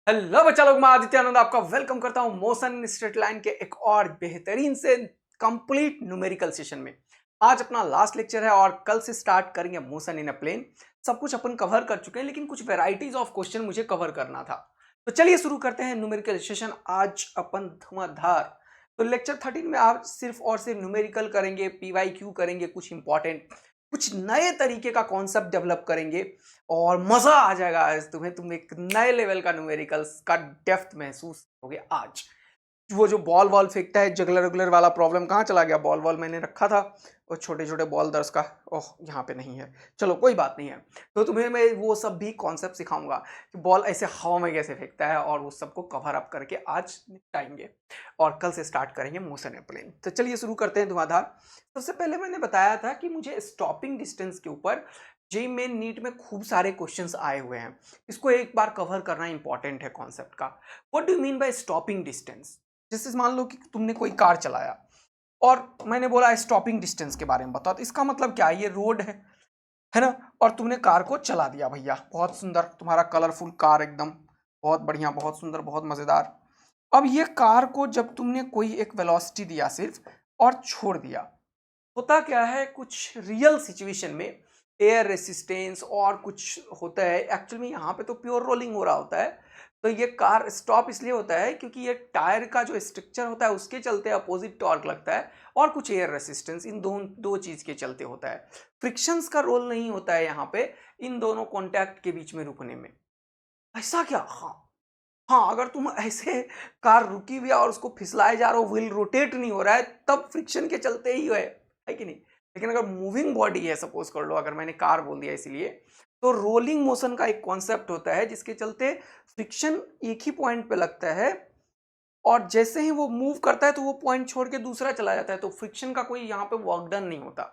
Hello बच्चा लोग, मैं आदित्य आनंद आपका वेलकम करता हूं मोशन स्ट्रेट लाइन के एक और बेहतरीन से कंप्लीट न्यूमेरिकल सेशन में। आज अपना लास्ट लेक्चर है और कल से स्टार्ट करेंगे मोशन इन अ प्लेन। सब कुछ अपन कवर कर चुके हैं, लेकिन कुछ वेराइटीज ऑफ क्वेश्चन मुझे कवर करना था। तो चलिए शुरू करते हैं न्यूमेरिकल सेशन। आज अपन धुआंधार। तो लेक्चर 13 में आप सिर्फ और सिर्फ न्यूमेरिकल करेंगे, पीवाईक्यू करेंगे, कुछ इंपॉर्टेंट कुछ नए तरीके का कॉन्सेप्ट डेवलप करेंगे और मजा आ जाएगा। आज तुम एक नए लेवल का न्यूमेरिकल्स का डेप्थ महसूस करोगे। आज वो जो बॉल वॉल फेंकता है, जगलर उगलर वाला प्रॉब्लम कहाँ चला गया? बॉल वॉल मैंने रखा था और छोटे छोटे बॉल दर्ज का, ओह यहाँ पे नहीं है, चलो कोई बात नहीं है। तो तुम्हें मैं वो सब भी कॉन्सेप्ट सिखाऊंगा कि बॉल ऐसे हवा में कैसे फेंकता है और उस सबको कवर अप करके आज निपटाएंगे और कल से स्टार्ट करेंगे मोशन ए प्लेन। तो चलिए शुरू करते हैं धुआंधार। सबसे पहले मैंने बताया था कि मुझे स्टॉपिंग डिस्टेंस के ऊपर जेईई मेन नीट में खूब सारे क्वेश्चंस आए हुए हैं। इसको एक बार कवर करना इंपॉर्टेंट है कॉन्सेप्ट का। What do you mean by stopping distance? जैसे मान लो कि तुमने कोई कार चलाया और मैंने बोला स्टॉपिंग डिस्टेंस के बारे में बताओ, तो इसका मतलब क्या है? ये रोड है ना, और तुमने कार को चला दिया। भैया बहुत सुंदर, तुम्हारा कलरफुल कार एकदम बहुत बढ़िया, बहुत सुंदर, बहुत मजेदार। अब ये कार को जब तुमने कोई एक वेलोसिटी दिया सिर्फ और छोड़ दिया, होता क्या है कुछ रियल सिचुएशन में एयर रेसिस्टेंस और कुछ होता है। एक्चुअली में यहाँ पे तो प्योर रोलिंग हो रहा होता है। तो ये कार स्टॉप इसलिए होता है क्योंकि ये टायर का जो स्ट्रक्चर होता है उसके चलते अपोजिट टॉर्क लगता है और कुछ एयर रेसिस्टेंस, इन दो चीज के चलते होता है। फ्रिक्शंस का रोल नहीं होता है यहाँ पे इन दोनों कॉन्टैक्ट के बीच में रुकने में। ऐसा क्या? हाँ हाँ, अगर तुम ऐसे कार रुकी हुई है और उसको फिसलाए जा रहे हो, व्हील रोटेट नहीं हो रहा है, तब फ्रिक्शन के चलते ही है कि नहीं? लेकिन अगर मूविंग बॉडी है, सपोज कर लो, अगर मैंने कार बोल दिया इसलिए, तो रोलिंग मोशन का एक कॉन्सेप्ट होता है जिसके चलते फ्रिक्शन एक ही पॉइंट पे लगता है और जैसे ही वो मूव करता है तो वो पॉइंट छोड़ के दूसरा चला जाता है। तो फ्रिक्शन का कोई यहाँ पे वर्क डन नहीं होता।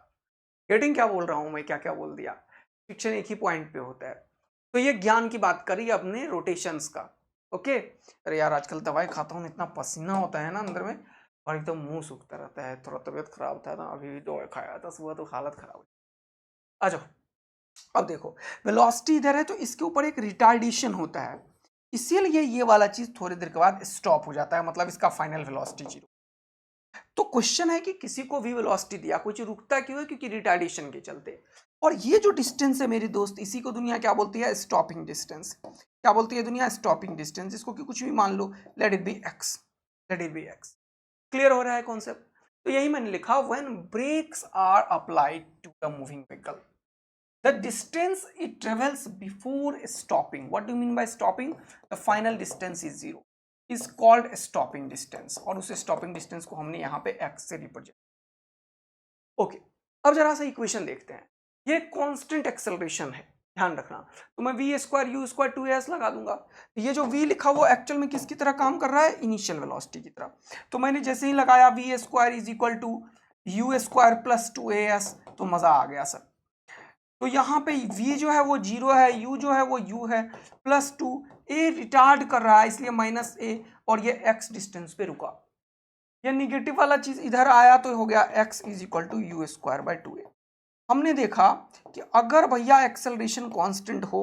गेटिंग क्या बोल रहा हूं मैं? क्या क्या बोल दिया? फ्रिक्शन एक ही पॉइंट पे होता है। तो ये ज्ञान की बात करी अपने रोटेशंस का। ओके। अरे यार, आजकल दवाई खाता हूँ, इतना पसीना होता है ना अंदर में और एकदम मुंह सूखता रहता है, थोड़ा तबियत खराब था ना, अभी भी दवाई खाया था सुबह तो हालत खराब हो। आ जाओ। अब देखो, वेलोसिटी इधर है तो इसके ऊपर एक रिटार्डेशन होता है, इसीलिए ये वाला चीज थोड़ी देर के बाद स्टॉप हो जाता है, मतलब इसका फाइनल वेलोसिटी जीरो। तो क्वेश्चन है कि किसी को भी वेलोसिटी दिया, कुछ रुकता क्यों है? क्योंकि रिटार्डेशन के चलते। और ये जो डिस्टेंस है मेरे दोस्त, इसी को दुनिया क्या बोलती है? Stopping distance. क्या बोलती है दुनिया? Stopping distance. इसको कि कुछ भी मान लो, let it be X, let it be X. Clear हो रहा है कॉन्सेप्ट? तो यही मैंने लिखा, when brakes are applied to the moving vehicle, the distance it travels before stopping, what do you mean by stopping? The final distance is zero, is called stopping distance और उस stopping distance को हमने यहाँ पे x से represent. Okay, अब जरा सा इक्वेशन देखते हैं। ये कांस्टेंट एक्सेलरेशन है, ध्यान रखना। तो मैं we square u square 2as लगा दूंगा। ये जो v लिखा वो एक्चुअल में किसकी तरह काम कर रहा है? इनिशियल वेलोसिटी की तरह। तो मैंने जैसे ही लगाया v square is equal to u square plus 2as, तो मजा आ गया सर। तो यहाँ पे v जो है वो जीरो है, u जो है वो u है, प्लस 2, a रिटार्ड कर रहा है इसलिए माइनस a, और ये x डिस्टेंस पे रुका। ये निगेटिव वाला चीज इधर आया तो हो गया x is equal to u square by 2a। हमने देखा कि अगर भैया एक्सेलरेशन कांस्टेंट हो,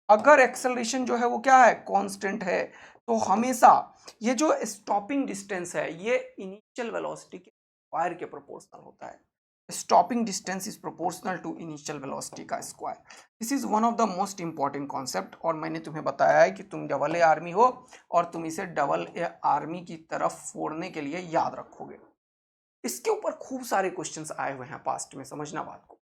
अगर एक्सेलरेशन जो है वो क्या है? कांस्टेंट है, तो हमेशा ये जो स्टॉपिंग डिस्टेंस है ये इनिशियल वेलोसिटी के स्क्वायर के प्रोपोर्शनल होता है। Stopping distance is proportional to initial velocity का square. This is one of the most important concept और मैंने तुम्हें बताया है कि तुम डबल ए आर्मी हो और तुम इसे डबल ए आर्मी की तरफ फोड़ने के लिए याद रखोगे। इसके ऊपर खूब सारे क्वेश्चंस आए हुए हैं पास्ट में, समझना बात को।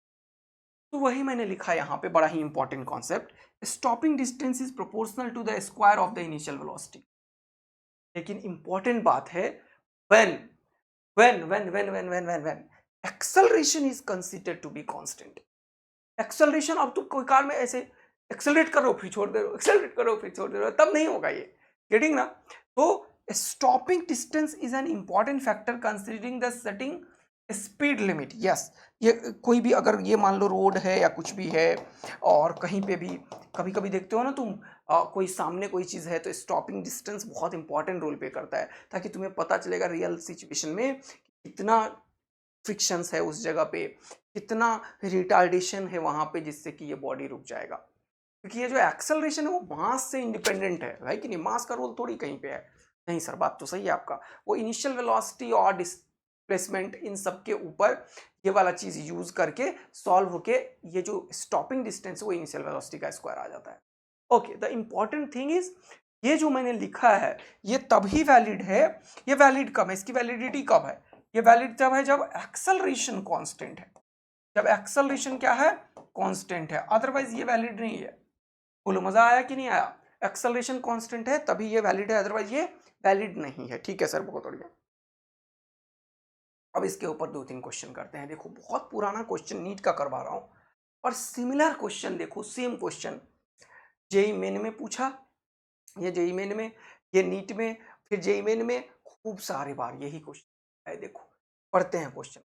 तो वही मैंने लिखा यहाँ पे, बड़ा ही important concept, stopping distance is proportional to the square of the initial velocity. लेकिन इंपॉर्टेंट बात है, when when acceleration is considered to be constant. Acceleration, अब तुम कोई कार में ऐसे एक्सेलरेट करो फिर छोड़ दे रहे हो, एक्सेलरेट करो फिर छोड़ दे रहे हो, तब नहीं होगा ये। गेटिंग ना? तो stopping distance is an important factor considering the setting speed limit. Yes, ये कोई भी, अगर ये मान लो रोड है या कुछ भी है और कहीं पे भी कभी कभी देखते हो ना तुम, कोई सामने कोई चीज़ है तो स्टॉपिंग डिस्टेंस बहुत इंपॉर्टेंट रोल प्ले करता है, ताकि तुम्हें पता चलेगा रियल सिचुएशन में कितना फ्रिक्शंस है उस जगह पे, कितना रिटार्डेशन है वहां पे, जिससे कि ये बॉडी रुक जाएगा। क्योंकि ये जो एक्सेलरेशन है वो मास से इंडिपेंडेंट है कि नहीं, मास का रोल थोड़ी कहीं पे है। नहीं सर, बात तो सही है आपका, वो इनिशियल वेलोसिटी और डिस्प्लेसमेंट इन सब के ऊपर ये वाला चीज यूज करके सॉल्व होके ये जो स्टॉपिंग डिस्टेंस है वो इनिशियल वेलोसिटी का स्क्वायर आ जाता है। Okay, the important thing is ये जो मैंने लिखा है ये तभी वैलिड है, ये वैलिड कब है, इसकी वैलिडिटी कब है, ये वैलिड तब है जब एक्सेलरेशन कांस्टेंट है, जब एक्सेलरेशन क्या है, कांस्टेंट है, अदरवाइज ये वैलिड नहीं है। बोलो मजा आया कि नहीं आया, एक्सेलरेशन कांस्टेंट है तभी ये वैलिड है, अदरवाइज ये वैलिड नहीं है। ठीक है सर, बहुत बढ़िया। अब इसके ऊपर 2-3 क्वेश्चन करते हैं। देखो बहुत पुराना क्वेश्चन नीट का करवा रहा हूं और सिमिलर क्वेश्चन, देखो सेम क्वेश्चन जेई मेन में पूछा, ये जेई मेन में, ये नीट में, फिर जेई मेन में, खूब सारे बार यही क्वेश्चन है। देखो पढ़ते हैं क्वेश्चन।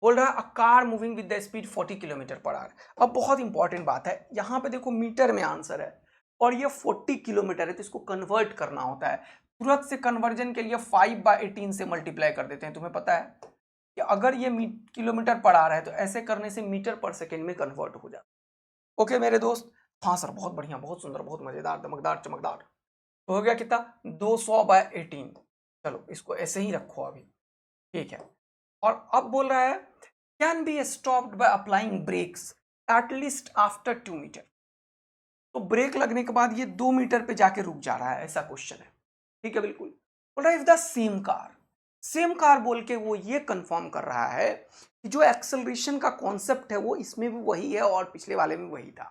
बोल रहा है a car moving with the speed 40 kilometre per hour. अब बहुत इंपॉर्टेंट बात है, यहाँ पे देखो मीटर में आंसर है और ये 40 किलोमीटर है, तो इसको कन्वर्ट करना होता है। तुरंत से कन्वर्जन के लिए 5/18 से मल्टीप्लाई कर देते हैं। तुम्हें पता है कि अगर ये किलोमीटर पर आ रहा है तो ऐसे करने से मीटर पर सेकेंड में कन्वर्ट हो जाता है। ओके मेरे दोस्त, हाँ सर बहुत बढ़िया, बहुत सुंदर, बहुत मजेदार, दमकदार, चमकदार। तो हो गया कितना, 200/18। चलो इसको ऐसे ही रखो अभी, ठीक है। और अब बोल रहा है can be stopped by applying brakes at least after 2 meter. तो ब्रेक लगने के बाद ये 2 मीटर पे जाके रुक जा रहा है, ऐसा क्वेश्चन है। ठीक है बिल्कुल। बोल रहा है इफ द सेम कार बोल के वो ये कंफर्म कर रहा है कि जो एक्सेलरेशन का कॉन्सेप्ट है वो इसमें भी वही है और पिछले वाले में वही था,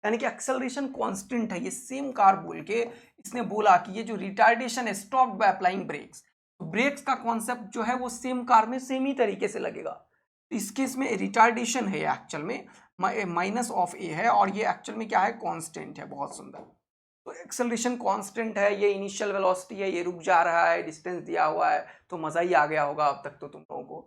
यानी कि एक्सेलरेशन कांस्टेंट है। ये सेम कार बोल के इसने बोला कि ये जो रिटार्डेशन है स्टॉप्ड बाय अप्लाइंग ब्रेक्स, तो ब्रेक्स का कॉन्सेप्ट जो है वो सेम कार में सेम ही तरीके से लगेगा। इस केस में रिटार्डेशन है एक्चुअल में माइनस ऑफ ए है और ये एक्चुअल में क्या है, कांस्टेंट है। बहुत सुंदर। तो एक्सेलरेशन कांस्टेंट है, ये इनिशियल वेलोसिटी है, ये रुक जा रहा है, डिस्टेंस दिया हुआ है, तो मजा ही आ गया होगा अब तक तो तुम लोगों को।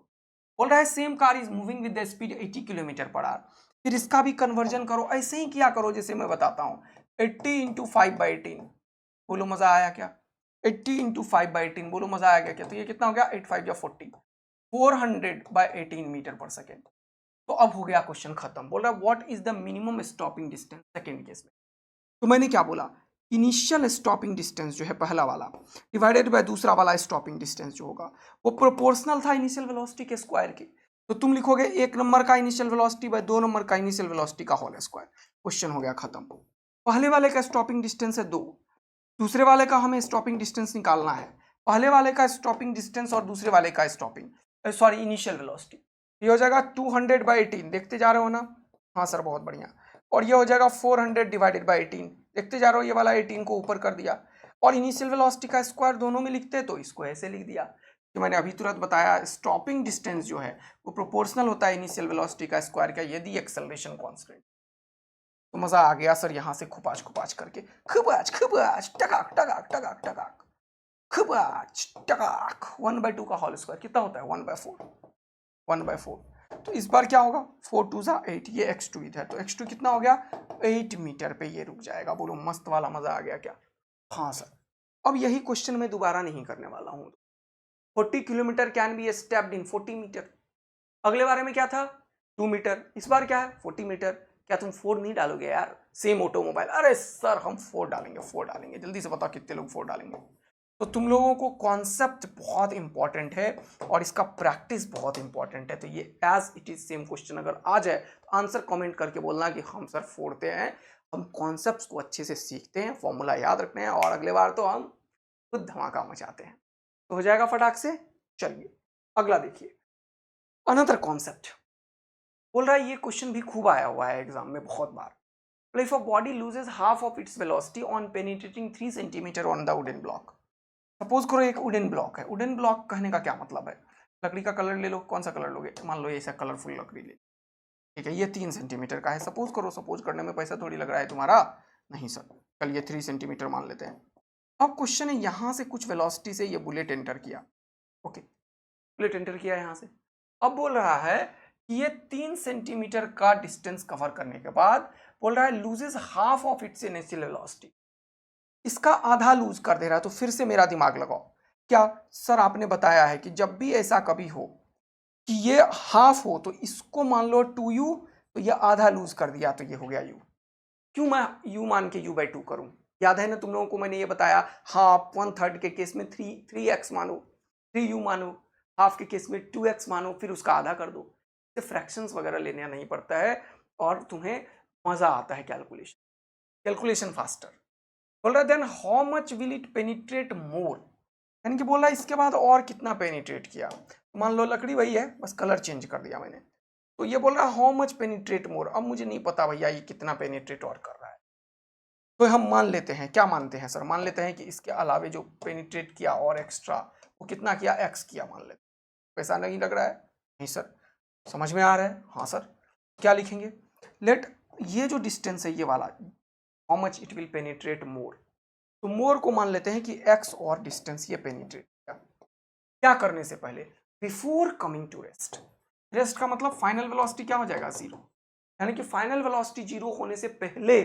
बोल रहा है same car is moving with the speed 80 kilometre per hour. फिर इसका भी कन्वर्जन करो, ऐसे ही किया करो जैसे मैं बताता हूँ। 80 इंटू 5/18, बोलो मजा आया क्या, 80 इंटू 5/18, बोलो मजा आया क्या। तो ये कितना हो गया, 8 5 या 40, 400/18 मीटर पर सेकेंड। तो अब हो गया क्वेश्चन खत्म। बोल रहा है what is the minimum stopping distance second case में। तो मैंने क्या बोला, इनिशियल स्टॉपिंग डिस्टेंस जो है पहला वाला डिवाइडेड बाय दूसरा वाला स्टॉपिंग डिस्टेंस जो होगा वो प्रोपोर्शनल था इनिशियल वेलोसिटी के स्क्वायर के। तो तुम लिखोगे 1 नंबर का इनिशियल वेलोसिटी बाय 2 नंबर का इनिशियल वेलोसिटी का होल स्क्वायर। क्वेश्चन हो गया खत्म। पहले वाले का स्टॉपिंग डिस्टेंस है 2, दूसरे वाले का हमें स्टॉपिंग डिस्टेंस निकालना है। पहले वाले का स्टॉपिंग डिस्टेंस और दूसरे वाले का स्टॉपिंग सॉरी इनिशियल वेलोसिटी, ये हो जाएगा 200/18। देखते जा रहे हो ना, हाँ सर बहुत बढ़िया। और ये हो जाएगा 400/18। देखते जा रहे हो, ये वाला 18 को ऊपर कर दिया और इनिशियल वेलोसिटी का स्क्वायर दोनों में लिखते तो इसको ऐसे लिख दिया कि मैंने अभी तुरंत बताया स्टॉपिंग डिस्टेंस जो है वो प्रोपोर्शनल होता है इनिशियल वेलोसिटी का स्क्वायर का यदि एक्सेलरेशन कांस्टेंट। तो मजा आ गया सर, यहाँ से खुपाच खुपाच करके खुपाच खुपाच टकाक टकाक टकाक टकाक खुपाच टकाक 1/2 का होल स्क्वायर कितना होता है, 1/4, 1/4। तो इस बार क्या होगा, 4 2 जा 8, ये x2 इधर, तो x2 कितना हो गया, 8 मीटर पे ये रुक जाएगा। बोलो मस्त वाला मजा आ गया क्या। हाँ सर, अब यही क्वेश्चन मैं दोबारा नहीं करने वाला हूँ। 40 kilometer can be stepped in 40 meter. अगले बारे में क्या था, 2 मीटर, इस बार क्या है 40 मीटर। क्या तुम 4 नहीं डालोगे यार, सेम ऑटोमोबाइल। अरे सर हम 4 डालेंगे, 4 डालेंगे, जल्दी से बताओ कितने लोग 4 डालेंगे। तो तुम लोगों को कॉन्सेप्ट बहुत इंपॉर्टेंट है और इसका प्रैक्टिस बहुत इंपॉर्टेंट है। तो ये as it is same question अगर आ जाए तो आंसर कमेंट करके बोलना कि हम सर फोड़ते हैं, हम कॉन्सेप्ट्स को अच्छे से सीखते हैं, फॉर्मूला याद रखते हैं और अगले बार तो हम खुद धमाका मचाते हैं। तो हो जाएगा फटाक से। चलिए अगला देखिए, अनदर कॉन्सेप्ट। बोल रहा है ये क्वेश्चन भी खूब आया हुआ है एग्जाम में बहुत बार। If a body loses half of its velocity on penetrating 3 centimetre on the wooden block. Suppose करो एक वुडन ब्लॉक है। वुडन ब्लॉक कहने का क्या मतलब है, लकड़ी का कलर ले लो, कौन सा कलर लोगे, मान लो ऐसा कलरफुल लकड़ी ले, ठीक है, ये 3 सेंटीमीटर का है। सपोज करो, सपोज करने में पैसा थोड़ी लग रहा है तुम्हारा, नहीं सर, चल ये 3 सेंटीमीटर मान लेते हैं। अब क्वेश्चन है यहाँ से कुछ वेलोसिटी से ये बुलेट एंटर किया, ओके, बुलेट एंटर किया यहाँ से। अब बोल रहा है कि ये 3 सेंटीमीटर का डिस्टेंस कवर करने के बाद बोल रहा है loses half of it's initial velocity, इसका आधा लूज कर दे रहा है। तो फिर से मेरा दिमाग लगाओ, क्या सर आपने बताया है कि जब भी ऐसा कभी हो कि ये हाफ हो तो इसको मान लो 2u, तो ये आधा लूज कर दिया तो ये हो गया u। क्यों मैं u मान के u/2 करूं? याद है ना तुम लोगों को मैंने ये बताया, हाफ 1/3 के केस में 3x मानो, 3u मानो, हाफ के केस में 2x मानो, फिर उसका आधा कर दो। फ्रैक्शंस वगैरह लेना नहीं पड़ता है और तुम्हें मजा आता है कैलकुलेशन फास्टर। बोल रहा then how much will it penetrate more, यानी कि बोला इसके बाद और कितना पेनिट्रेट किया। मान लो लकड़ी वही है, बस कलर चेंज कर दिया मैंने, तो ये बोल रहा है हाउ मच पेनिट्रेट मोर। अब मुझे नहीं पता भैया ये कितना पेनिट्रेट और कर रहा है, तो हम मान लेते हैं, क्या मानते हैं सर, मान लेते हैं कि इसके अलावे जो पेनिट्रेट किया और एक्स्ट्रा वो कितना किया, x किया मान लेते हैं। पैसा नहीं लग रहा है? नहीं सर। समझ में आ रहा है? हाँ सर। क्या लिखेंगे, लेट ये जो डिस्टेंस है ये वाला, how much it will penetrate more, तो मोर को मान लेते हैं कि x और डिस्टेंस ये पेनिट्रेट किया। क्या करने से पहले, before coming to rest. Rest का मतलब फाइनल वेलोसिटी क्या हो जाएगा, 0, यानी कि फाइनल वेलोसिटी 0 होने से पहले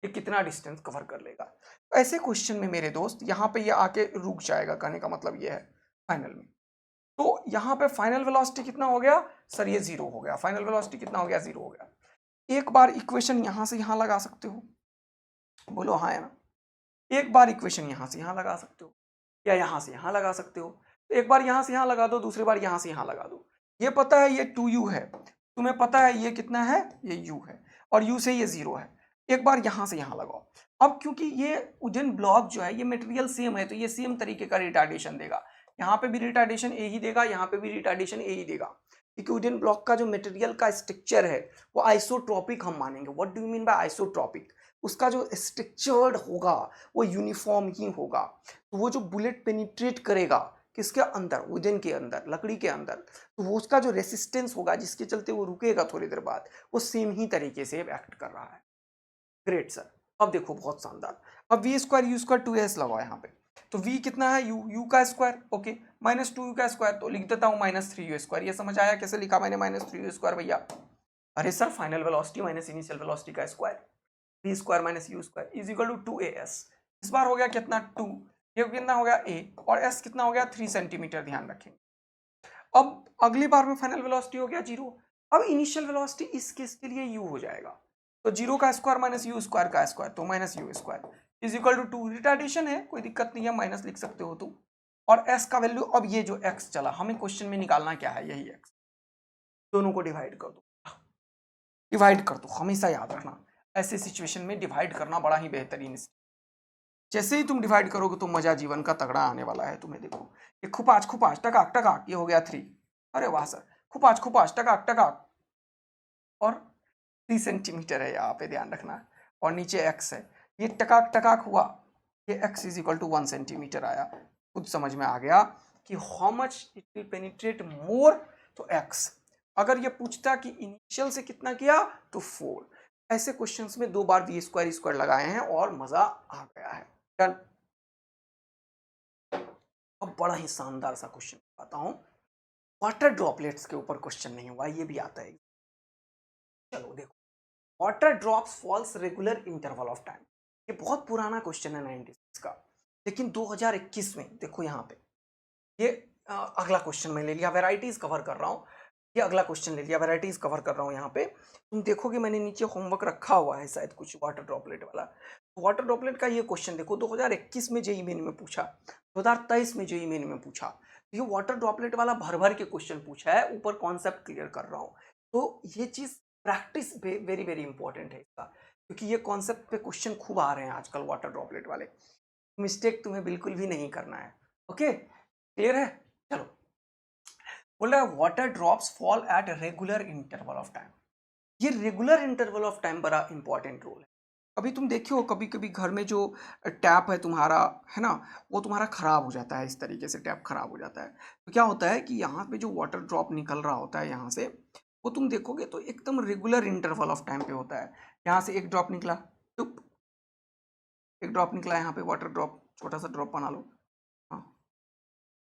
ये कितना डिस्टेंस कवर कर लेगा। ऐसे क्वेश्चन में मेरे दोस्त यहाँ पे ये आके रुक जाएगा, कहने का मतलब ये है फाइनल में। तो यहाँ पे फाइनल वेलोसिटी कितना हो गया सर, ये 0 हो गया। फाइनल वेलोसिटी कितना हो गया, 0 हो गया। एक बार इक्वेशन यहाँ से यहाँ लगा सकते हो, बोलो हाँ है ना। एक बार इक्वेशन यहाँ से यहाँ लगा सकते हो या यहाँ से यहाँ लगा सकते हो। एक बार यहाँ से यहाँ लगा दो, दूसरी बार यहाँ से यहाँ लगा दो। ये पता है ये 2u है, तुम्हें पता है ये कितना है, ये u है, और u से ये 0 है। एक बार यहाँ से यहाँ लगाओ। अब क्योंकि ये वुडन ब्लॉक जो है ये मटेरियल सेम है, तो ये सेम तरीके का रिटार्डेशन देगा। यहाँ पे भी रिटार्डेशन ए ही देगा, यहाँ पे भी रिटार्डेशन ए ही देगा, क्योंकि वुडन ब्लॉक का जो मटेरियल का स्ट्रक्चर है वो आइसोट्रॉपिक हम मानेंगे। What do you mean by isotropic? उसका जो स्ट्रक्चर्ड होगा वो यूनिफॉर्म ही होगा। तो वो जो बुलेट पेनिट्रेट करेगा किसके अंदर, वुडन के अंदर, लकड़ी के अंदर, तो वो उसका जो रेसिस्टेंस होगा जिसके चलते वो रुकेगा थोड़ी देर बाद, वो सेम ही तरीके से एक्ट कर रहा है। Great sir. अब देखो बहुत शानदार। अब we square u square 2s लगाओ यहाँ पे, तो v कितना है, u का स्क्वायर, ओके, -2u का स्क्वायर, तो लिख देता हूँ -3u स्क्वायर। ये समझ आया कैसे लिखा मैंने -3u स्क्वायर भैया? अरे sir final velocity minus initial velocity का square, v square minus u square is equal to 2as। इस बार हो गया कितना 2, ये कितना हो गया a, और s कितना हो गया 3 सेंटीमीटर, ध्यान रखेंगे। अब अगली बार में फाइनल वेलोसिटी हो गया 0। अब इनिशियल वेलोसिटी इस केस के लिए u हो जाएगा, तो 0 का स्क्वायर माइनस u स्क्वायर का स्क्वायर, तो -u square is equal to 2। Retardation है, कोई दिक्कत नहीं है, माइनस लिख सकते हो तुम। और s का वैल्यू, अब ये जो x चला हमें क्वेश्चन में निकालना क्या है, यही x, दोनों को डिवाइड कर दो, डिवाइड कर दो, हमेशा याद रखना ऐसे सिचुएशन में डिवाइड करना बड़ा ही बेहतरीन। जैसे ही तुम डिवाइड करोगे तो मजा जीवन का तगड़ा आने वाला है तुम्हें। देखो ये खुपाच खुपाच टकाक टकाक, ये हो गया 3, अरे वाह सर, खुपाच खुपाच टकाक टकाक, और 3 सेंटीमीटर है यहाँ पे, ध्यान रखना। और नीचे x है, ये टकाक टकाक हुआ, ये x is equal to 1 centimetre आया। खुद समझ में आ गया कि how much it will penetrate more, तो x। अगर ये पूछता कि इनिशियल से कितना किया, तो 4। ऐसे क्वेश्चंस में 2 बार v स्क्वायर स्क्वायर लगाए हैं और मजा आ गया है। डन। अब बड़ा ही शानदार सा क्वेश्चन बताता हूं, वाटर ड्रॉपलेट्स के ऊपर क्वेश्चन नहीं हुआ, ये भी आता है। चलो देखो, water drops falls regular interval of time, ये बहुत पुराना क्वेश्चन है 96 का, लेकिन 2021 में देखो यहाँ पे ये अगला क्वेश्चन मैं ले लिया, वेराइटीज कवर कर रहा हूँ। ये अगला क्वेश्चन ले लिया, वेराइटीज कवर कर रहा हूँ। यहाँ पे तुम देखोगे मैंने नीचे होमवर्क रखा हुआ है शायद कुछ वाटर ड्रॉपलेट वाला। वाटर ड्रॉपलेट का ये क्वेश्चन देखो 2021 में जेईई मेन में पूछा, 2023 में जेईई मेन में पूछा। ये वाटर ड्रॉपलेट वाला भर भर के क्वेश्चन पूछा है, ऊपर कॉन्सेप्ट क्लियर कर रहा हूँ। तो ये चीज़ प्रैक्टिस वेरी वेरी इंपॉर्टेंट है इसका, क्योंकि ये कॉन्सेप्ट पे क्वेश्चन खूब आ रहे हैं आजकल वाटर ड्रॉपलेट वाले। मिस्टेक तुम्हें बिल्कुल भी नहीं करना है। ओके, क्लियर है? चलो, बोल रहा है water drops fall at regular interval of time. ये रेगुलर इंटरवल ऑफ टाइम बड़ा इंपॉर्टेंट रोल है। अभी तुम देखियो कभी कभी घर में जो टैप है तुम्हारा, है ना, वो तुम्हारा खराब हो जाता है, इस तरीके से टैप खराब हो जाता है। तो क्या होता है कि यहाँ पे जो वाटर ड्रॉप निकल रहा होता है यहाँ से, वो तुम देखोगे तो एकदम रेगुलर इंटरवल ऑफ टाइम पे होता है। यहाँ से एक ड्रॉप निकला, टुप, एक ड्रॉप निकला, यहाँ पे वाटर ड्रॉप, छोटा सा ड्रॉप बना लो, हाँ,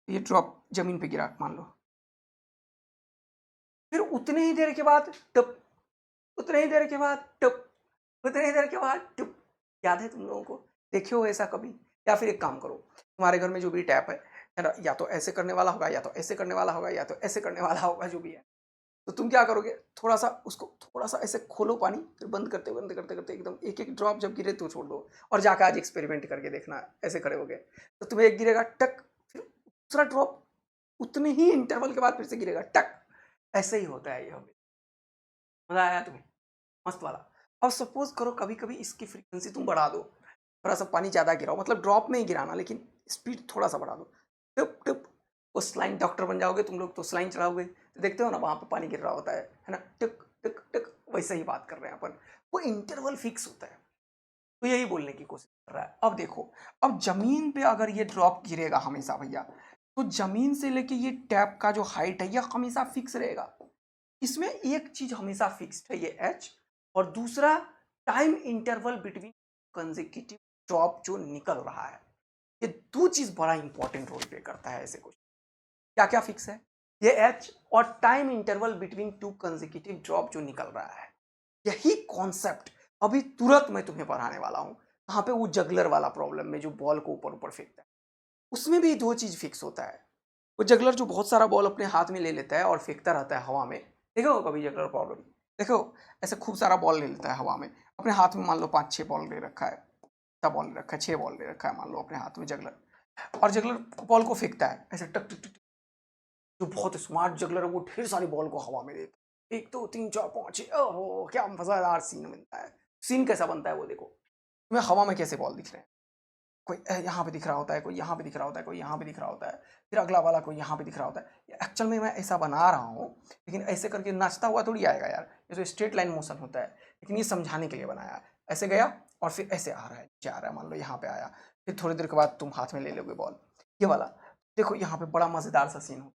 ये ड्रॉप जमीन पे गिरा मान लो, फिर उतने ही देर के बाद टप, उतने ही देर के बाद टप, उतने ही देर के बाद टप। याद है तुम लोगों को? देखियो ऐसा कभी? या फिर एक काम करो, तुम्हारे घर में जो भी टैप है ना, या तो ऐसे करने वाला होगा, या तो ऐसे करने वाला होगा, या तो ऐसे करने वाला होगा, जो भी है, तो तुम क्या करोगे, थोड़ा सा उसको थोड़ा सा ऐसे खोलो पानी, फिर बंद करते करते एकदम एक एक ड्रॉप जब गिरे तो छोड़ दो, और जाकर आज एक्सपेरिमेंट करके देखना, ऐसे खड़े हो गए तो तुम्हें एक गिरेगा टक, फिर दूसरा ड्रॉप उतने ही इंटरवल के बाद फिर से गिरेगा टक। ऐसे ही होता है ये हमें। मजा आया तुम्हें, मस्त वाला। अब सपोज करो कभी कभी इसकी फ्रीक्वेंसी तुम बढ़ा दो, थोड़ा सा पानी ज़्यादा गिराओ, मतलब ड्रॉप में ही गिराना, लेकिन स्पीड थोड़ा सा बढ़ा दो, टिप टिप। वो स्लाइन डॉक्टर बन जाओगे तुम लोग, तो स्लाइन चढ़ाओगे तो देखते हो ना वहाँ पे पानी गिर रहा होता है ना, टिक टिक टिक। वैसे ही बात कर रहे हैं अपन, वो इंटरवल फिक्स होता है। तो यही बोलने की कोशिश कर रहा है। अब देखो, अब जमीन पे अगर ये ड्रॉप गिरेगा हमेशा भैया, तो जमीन से लेके ये टैप का जो हाइट है ये हमेशा फिक्स रहेगा। इसमें एक चीज हमेशा फिक्स्ड है, ये एच, और दूसरा time interval between consecutive drop जो निकल रहा है। ये दो चीज बड़ा इंपॉर्टेंट रोल प्ले करता है ऐसे कुछ। क्या क्या फिक्स है, ये एच और time interval between two consecutive drop जो निकल रहा है। यही कॉन्सेप्ट अभी तुरंत मैं तुम्हें पढ़ाने वाला हूं। कहाँ पे, वो जगलर वाला प्रॉब्लम में जो बॉल को ऊपर ऊपर फेंकता है, उसमें भी दो चीज फिक्स होता है। वो जगलर जो बहुत सारा बॉल अपने हाथ में ले लेता है और फेंकता रहता है हवा में, देखो कभी जगलर प्रॉब्लम, देखो ऐसे खूब सारा बॉल ले लेता है हवा में अपने हाथ में, मान लो 5-6 बॉल ले रखा है, 7 बॉल ले रखा है, 6 बॉल ले रखा है मान लो अपने हाथ में जगलर, और जगलर बॉल को फेंकता है ऐसे टक टक टक। जो बहुत स्मार्ट जगलर है वो ढेर सारी बॉल को हवा में देता है, 1 2 3 4 5 6, ओहो क्या मजेदार सीन बनता है। सीन कैसा बनता है वो देखो, तुम्हें हवा में कैसे बॉल दिख रहे हैं, कोई यहाँ पे दिख रहा होता है, कोई यहाँ पे दिख रहा होता है, कोई यहाँ पे दिख रहा होता है, फिर अगला वाला कोई यहाँ पे दिख रहा होता है। एक्चुअल में मैं ऐसा बना रहा हूँ, लेकिन ऐसे करके नाचता हुआ थोड़ी आएगा यार, ये तो स्ट्रेट लाइन मोशन होता है, लेकिन ये समझाने के लिए बनाया। ऐसे गया और फिर ऐसे आ रहा है, नीचे आ रहा है, मान लो यहाँ पे आया, फिर थोड़ी देर के बाद तुम हाथ में ले लोगे बॉल, ये वाला। देखो यहाँ पे बड़ा मजेदार सा सीन हो,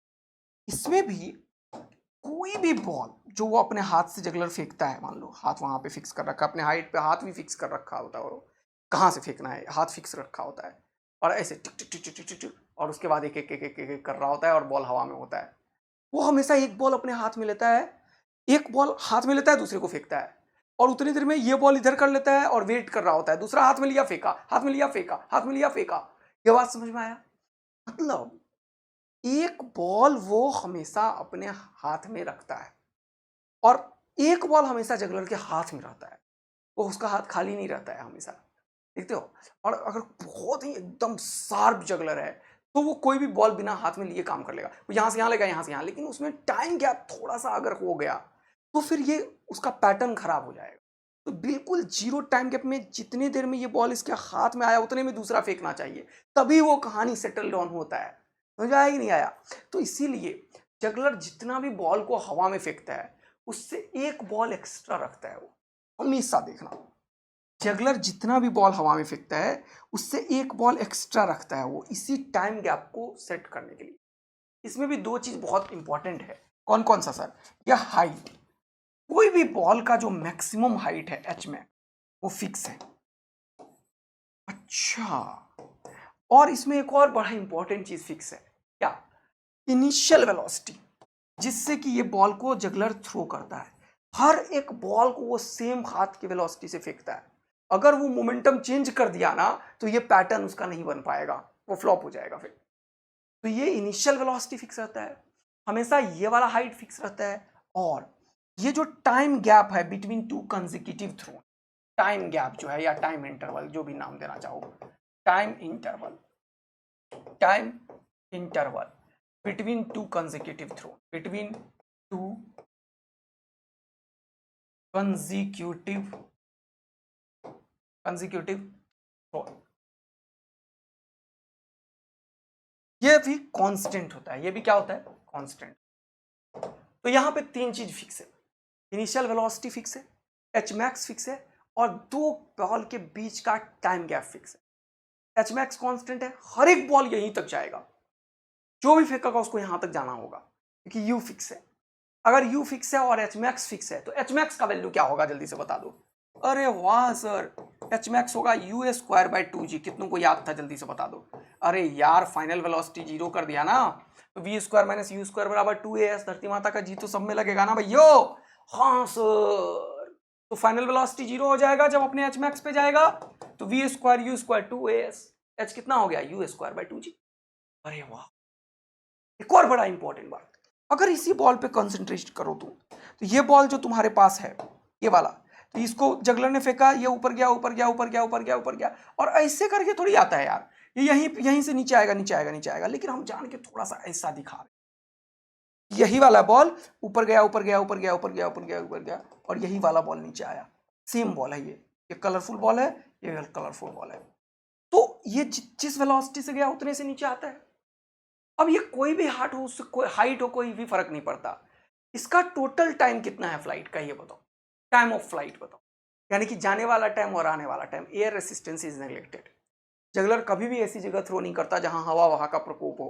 इसमें भी कोई भी बॉल जो वो अपने हाथ से जगलर फेंकता है, मान लो हाथ वहां पे फिक्स कर रखा है, अपने हाइट पे हाथ भी फिक्स कर रखा होता है, वो कहाँ से फेंकना है हाथ फिक्स रखा होता है, और ऐसे टिक टिक टिक टिक टिक टिक टिक, और उसके बाद एक एक एक एक एक कर रहा होता है और बॉल हवा में होता है। वो हमेशा एक बॉल अपने हाथ में लेता है, एक बॉल हाथ में लेता है दूसरे को फेंकता है, और उतनी देर में ये बॉल इधर कर लेता है और वेट कर रहा होता है, दूसरा हाथ में लिया फेंका, हाथ में लिया फेंका, हाथ में लिया फेंका। ये बात समझ में आया, मतलब एक बॉल वो हमेशा अपने हाथ में रखता है, और एक बॉल हमेशा जगलर के हाथ में रहता है, वो उसका हाथ खाली नहीं रहता है हमेशा, देखते हो। और अगर बहुत ही एकदम शार्प जगलर है तो वो कोई भी बॉल बिना हाथ में लिए काम कर लेगा, वो यहाँ से यहाँ लेगा, यहाँ से यहाँ, लेकिन उसमें टाइम गैप थोड़ा सा अगर हो गया तो फिर ये उसका पैटर्न खराब हो जाएगा। तो बिल्कुल जीरो टाइम गैप में जितनी देर में ये बॉल इसके हाथ में आया उतने में दूसरा फेंकना चाहिए, तभी वो कहानी सेटल डाउन होता है। समझ आया कि नहीं आया? तो इसीलिए जगलर जितना भी बॉल को हवा में फेंकता है उससे एक बॉल एक्स्ट्रा रखता है, वो हमेशा देखना। जगलर जितना भी बॉल हवा में फेंकता है उससे एक बॉल एक्स्ट्रा रखता है, वो इसी टाइम गैप को सेट करने के लिए। इसमें भी दो चीज बहुत इंपॉर्टेंट है, कौन कौन सा सर? या हाइट, कोई भी बॉल का जो मैक्सिमम हाइट है एच में वो फिक्स है। अच्छा, और इसमें एक और बड़ा इंपॉर्टेंट चीज फिक्स है, क्या? इनिशियल वेलोसिटी, जिससे कि ये बॉल को जगलर थ्रो करता है। हर एक बॉल को वो सेम हाथ की वेलोसिटी से फेंकता है। अगर वो मोमेंटम चेंज कर दिया ना तो ये पैटर्न उसका नहीं बन पाएगा, वो फ्लॉप हो जाएगा फिर। तो ये इनिशियल वेलोसिटी फिक्स रहता है हमेशा, ये वाला हाइट फिक्स रहता है, और ये जो टाइम गैप है between two consecutive throw, time gap जो है या टाइम इंटरवल, जो भी नाम देना चाहो, time interval, time interval between two consecutive throw, between two consecutive throw, ये भी कांस्टेंट होता है, ये भी क्या होता है? कांस्टेंट। तो यहां पे तीन चीज फिक्स है, इनिशियल वेलोसिटी फिक्स है, एच मैक्स फिक्स है, और दो बॉल के बीच का टाइम गैप फिक्स है। एच मैक्स कांस्टेंट है, हर एक बॉल यहीं तक जाएगा, जो भी फेंकेगा उसको यहां तक जाना होगा, क्योंकि यू फिक्स है। अगर यू फिक्स है और एच मैक्स फिक्स है तो एच मैक्स का वैल्यू क्या होगा जल्दी से बता दो। अरे वाह सर, एच मैक्स होगा यू स्क्वायर बाई 2g, कितनों को याद था जल्दी से बता दो। अरे यार फाइनल वेलोसिटी जीरो कर दिया ना, तो v square minus u square बराबर 2as, धरती माता का जी तो सब में लगेगा ना भैयो। हाँ सर, तो फाइनल वेलोसिटी जीरो हो जाएगा जब अपने एच मैक्स पे जाएगा, तो v square u square 2as, h कितना हो गया? U square by 2g। अरे वाह, एक और बड़ा इंपॉर्टेंट बात, अगर इसी बॉल पे कंसंट्रेट करो तुम, तो ये बॉल जो तुम्हारे पास है ये वाला, तो इसको जगलर ने फेंका, ये ऊपर गया ऊपर गया ऊपर गया ऊपर गया ऊपर गया, और ऐसे करके थोड़ी आता है यार, ये यहीं से नीचे आएगा नीचे आएगा नीचे आएगा, लेकिन हम जान के थोड़ा सा ऐसा दिखा रहे, यही वाला बॉल ऊपर गया ऊपर गया ऊपर गया ऊपर गया ऊपर गया ऊपर गया, और यही वाला बॉल नीचे आया। सेम बॉल है ये कलरफुल बॉल है, ये कलरफुल बॉल है। तो ये जिस वेलोसिटी से गया उतने से नीचे आता है। अब ये कोई भी हाइट हो, उससे कोई हाइट हो, कोई भी फर्क नहीं पड़ता। इसका टोटल टाइम कितना है फ्लाइट का, ये बताओ, टाइम ऑफ फ्लाइट बताओ, यानी कि जाने वाला टाइम और आने वाला time. Air resistance is neglected. Juggler कभी भी ऐसी जगह थ्रो नहीं करता जहां हवा वहां का प्रकोप हो।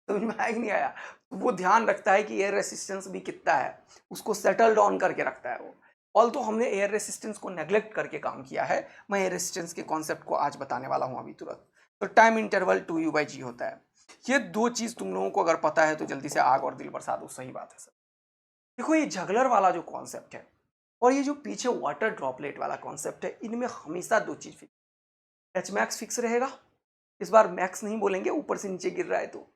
समझ में आया कि नहीं आया? वो ध्यान रखता है कि एयर रेसिस्टेंस भी कितना है, उसको सेटल डाउन करके रखता है वो। ऑल तो हमने एयर रेसिस्टेंस को नेग्लेक्ट करके काम किया है। मैं एयर रेसिस्टेंस के कॉन्सेप्ट को आज बताने वाला हूं अभी तुरंत। तो टाइम इंटरवल 2u/g होता है। ये दो चीज तुम लोगों को अगर पता है तो जल्दी से आग और दिल बरसा दो। सही बात है सर। देखो ये जगलर वाला जो कॉन्सेप्ट है और ये जो पीछे वाटर ड्रॉपलेट वाला कॉन्सेप्ट है, इनमें हमेशा दो चीज फिक्स, एच मैक्स फिक्स रहेगा। इस बार मैक्स नहीं बोलेंगे, ऊपर से नीचे गिर रहा है तो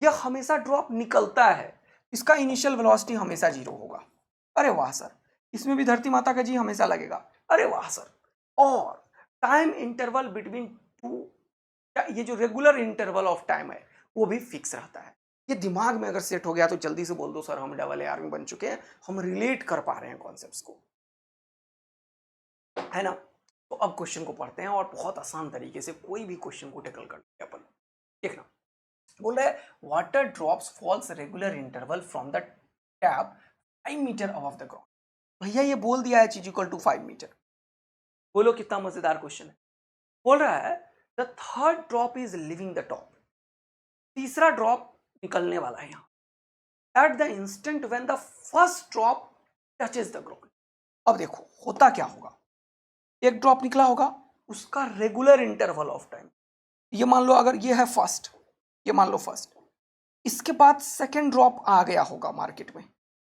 यह हमेशा ड्रॉप निकलता है, इसका इनिशियल वेलोसिटी हमेशा 0 होगा। अरे वाह सर। इसमें भी धरती माता का जी हमेशा लगेगा। अरे वाह सर। और टाइम इंटरवल बिटवीन टू, ये जो रेगुलर इंटरवल ऑफ टाइम है वो भी फिक्स रहता है। ये दिमाग में अगर सेट हो गया तो जल्दी से बोल दो सर, हम डबल ए आर्मी बन चुके हैं, हम रिलेट कर पा रहे हैं कॉन्सेप्ट्स को, है ना? तो अब क्वेश्चन को पढ़ते हैं और बहुत आसान तरीके से कोई भी क्वेश्चन को टैकल करते हैं अपन। देखना, बोल रहा है water drops falls regular interval from the tap 5 meter above the ground. भैया ये बोल दिया है ch इक्वल टू 5 मीटर। बोलो कितना मजेदार क्वेश्चन है। बोल रहा है the third drop is living the top. तीसरा ड्रॉप निकलने वाला है यहां at the instant when the first drop touches the ground. अब देखो होता क्या होगा, एक ड्रॉप निकला होगा, उसका रेगुलर इंटरवल ऑफ टाइम, ये मान लो अगर ये है फर्स्ट, ये मान लो फर्स्ट, इसके बाद सेकेंड ड्रॉप आ गया होगा मार्केट में।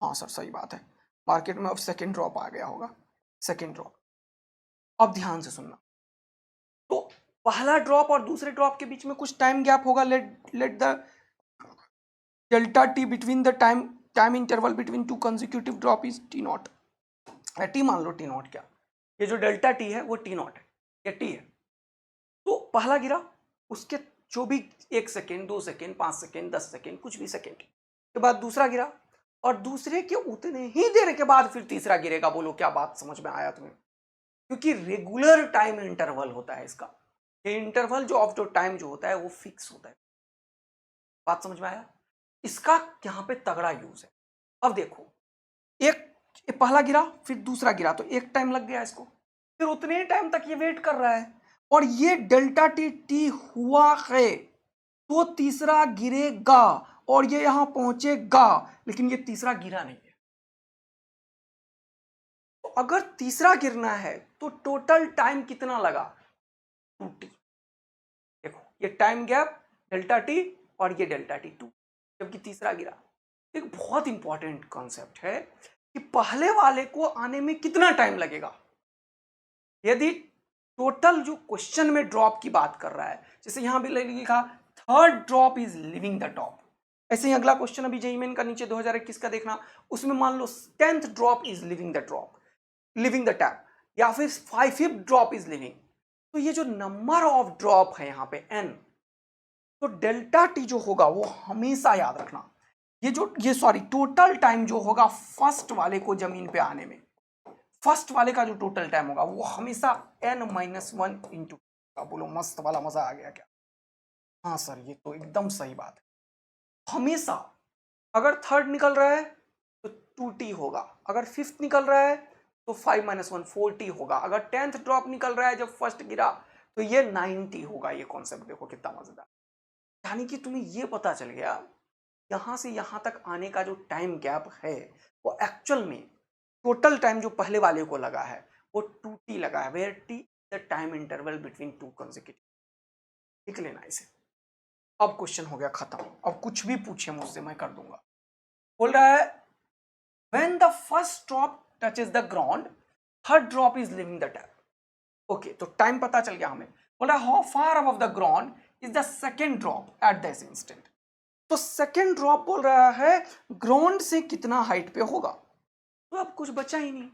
हाँ सर सही बात है, मार्केट में अब सेकेंड ड्रॉप आ गया होगा, सेकेंड ड्रॉप। अब ध्यान से सुनना, तो पहला ड्रॉप और दूसरे ड्रॉप के बीच में कुछ टाइम गैप होगा। Let the delta T between the time interval between two consecutive drop is T not. T मान लो, टी नॉट क्या, ये जो डेल्टा टी है वो टी नॉट है, ये टी है। तो पहला गिरा, उसके जो भी 1 सेकेंड 2 सेकेंड 5 सेकेंड 10 सेकेंड कुछ भी सेकेंड के बाद दूसरा गिरा, और दूसरे के उतने ही देर के बाद फिर तीसरा गिरेगा। बोलो क्या बात समझ में आया तुम्हें? क्योंकि रेगुलर टाइम इंटरवल होता है इसका, ये इंटरवल जो ऑफ जो टाइम जो होता है वो फिक्स होता है। बात समझ में आया? इसका यहाँ पे तगड़ा यूज है। अब देखो, एक पहला गिरा फिर दूसरा गिरा, तो एक टाइम लग गया इसको, फिर उतने टाइम तक ये वेट कर रहा है, और ये डेल्टा टी टी हुआ है तो तीसरा गिरेगा और ये यहां पहुंचेगा, लेकिन ये तीसरा गिरा नहीं है। तो अगर तीसरा गिरना है तो टोटल टाइम कितना लगा, 2t। देखो ये टाइम गैप डेल्टा टी और ये डेल्टा टी 2, जबकि तीसरा गिरा। एक बहुत इंपॉर्टेंट कॉन्सेप्ट है कि पहले वाले को आने में कितना टाइम लगेगा। यदि टोटल जो क्वेश्चन में ड्रॉप की बात कर रहा है, जैसे यहां भी लिखा third drop is living the top, ऐसे ही अगला क्वेश्चन अभी जेईई मेन का नीचे 2021 का देखना, उसमें मान लो 10th drop is living the drop, living the tap, या फिर 5th ड्रॉप इज लिविंग। तो ये जो नंबर ऑफ ड्रॉप है यहाँ पे n, तो डेल्टा टी जो होगा वो हमेशा याद रखना, ये टोटल टाइम जो होगा फर्स्ट वाले को जमीन पे आने में, फर्स्ट वाले का जो टोटल टाइम होगा वो हमेशा n-1 इंटू। बोलो मस्त वाला मजा आ गया क्या? हाँ सर ये तो एकदम सही बात है। हमेशा अगर थर्ड निकल रहा है तो 2t होगा, अगर फिफ्थ निकल रहा है तो 5-1 4t होगा, अगर 10th ड्रॉप निकल रहा है जब फर्स्ट गिरा तो ये 9t होगा। ये कॉन्सेप्ट देखो कितना मजेदार, यानी कि तुम्हें ये पता चल गया यहां से यहां तक आने का जो टाइम गैप है वो एक्चुअल में टोटल टाइम जो पहले वाले को लगा है वो 2t लगा है, where t the time interval between two consecutive. लिख लेना इसे। अब क्वेश्चन हो गया खत्म, अब कुछ भी पूछे मुझसे मैं कर दूंगा। बोल रहा है when the first drop touches the ground third drop is living the tap. Okay तो टाइम पता चल गया हमें। बोल रहा है how far above the ground is the second drop at this instant. तो सेकेंड ड्रॉप बोल रहा है ग्राउंड से कितना हाइट पे होगा, तो अब कुछ बचा ही नहीं।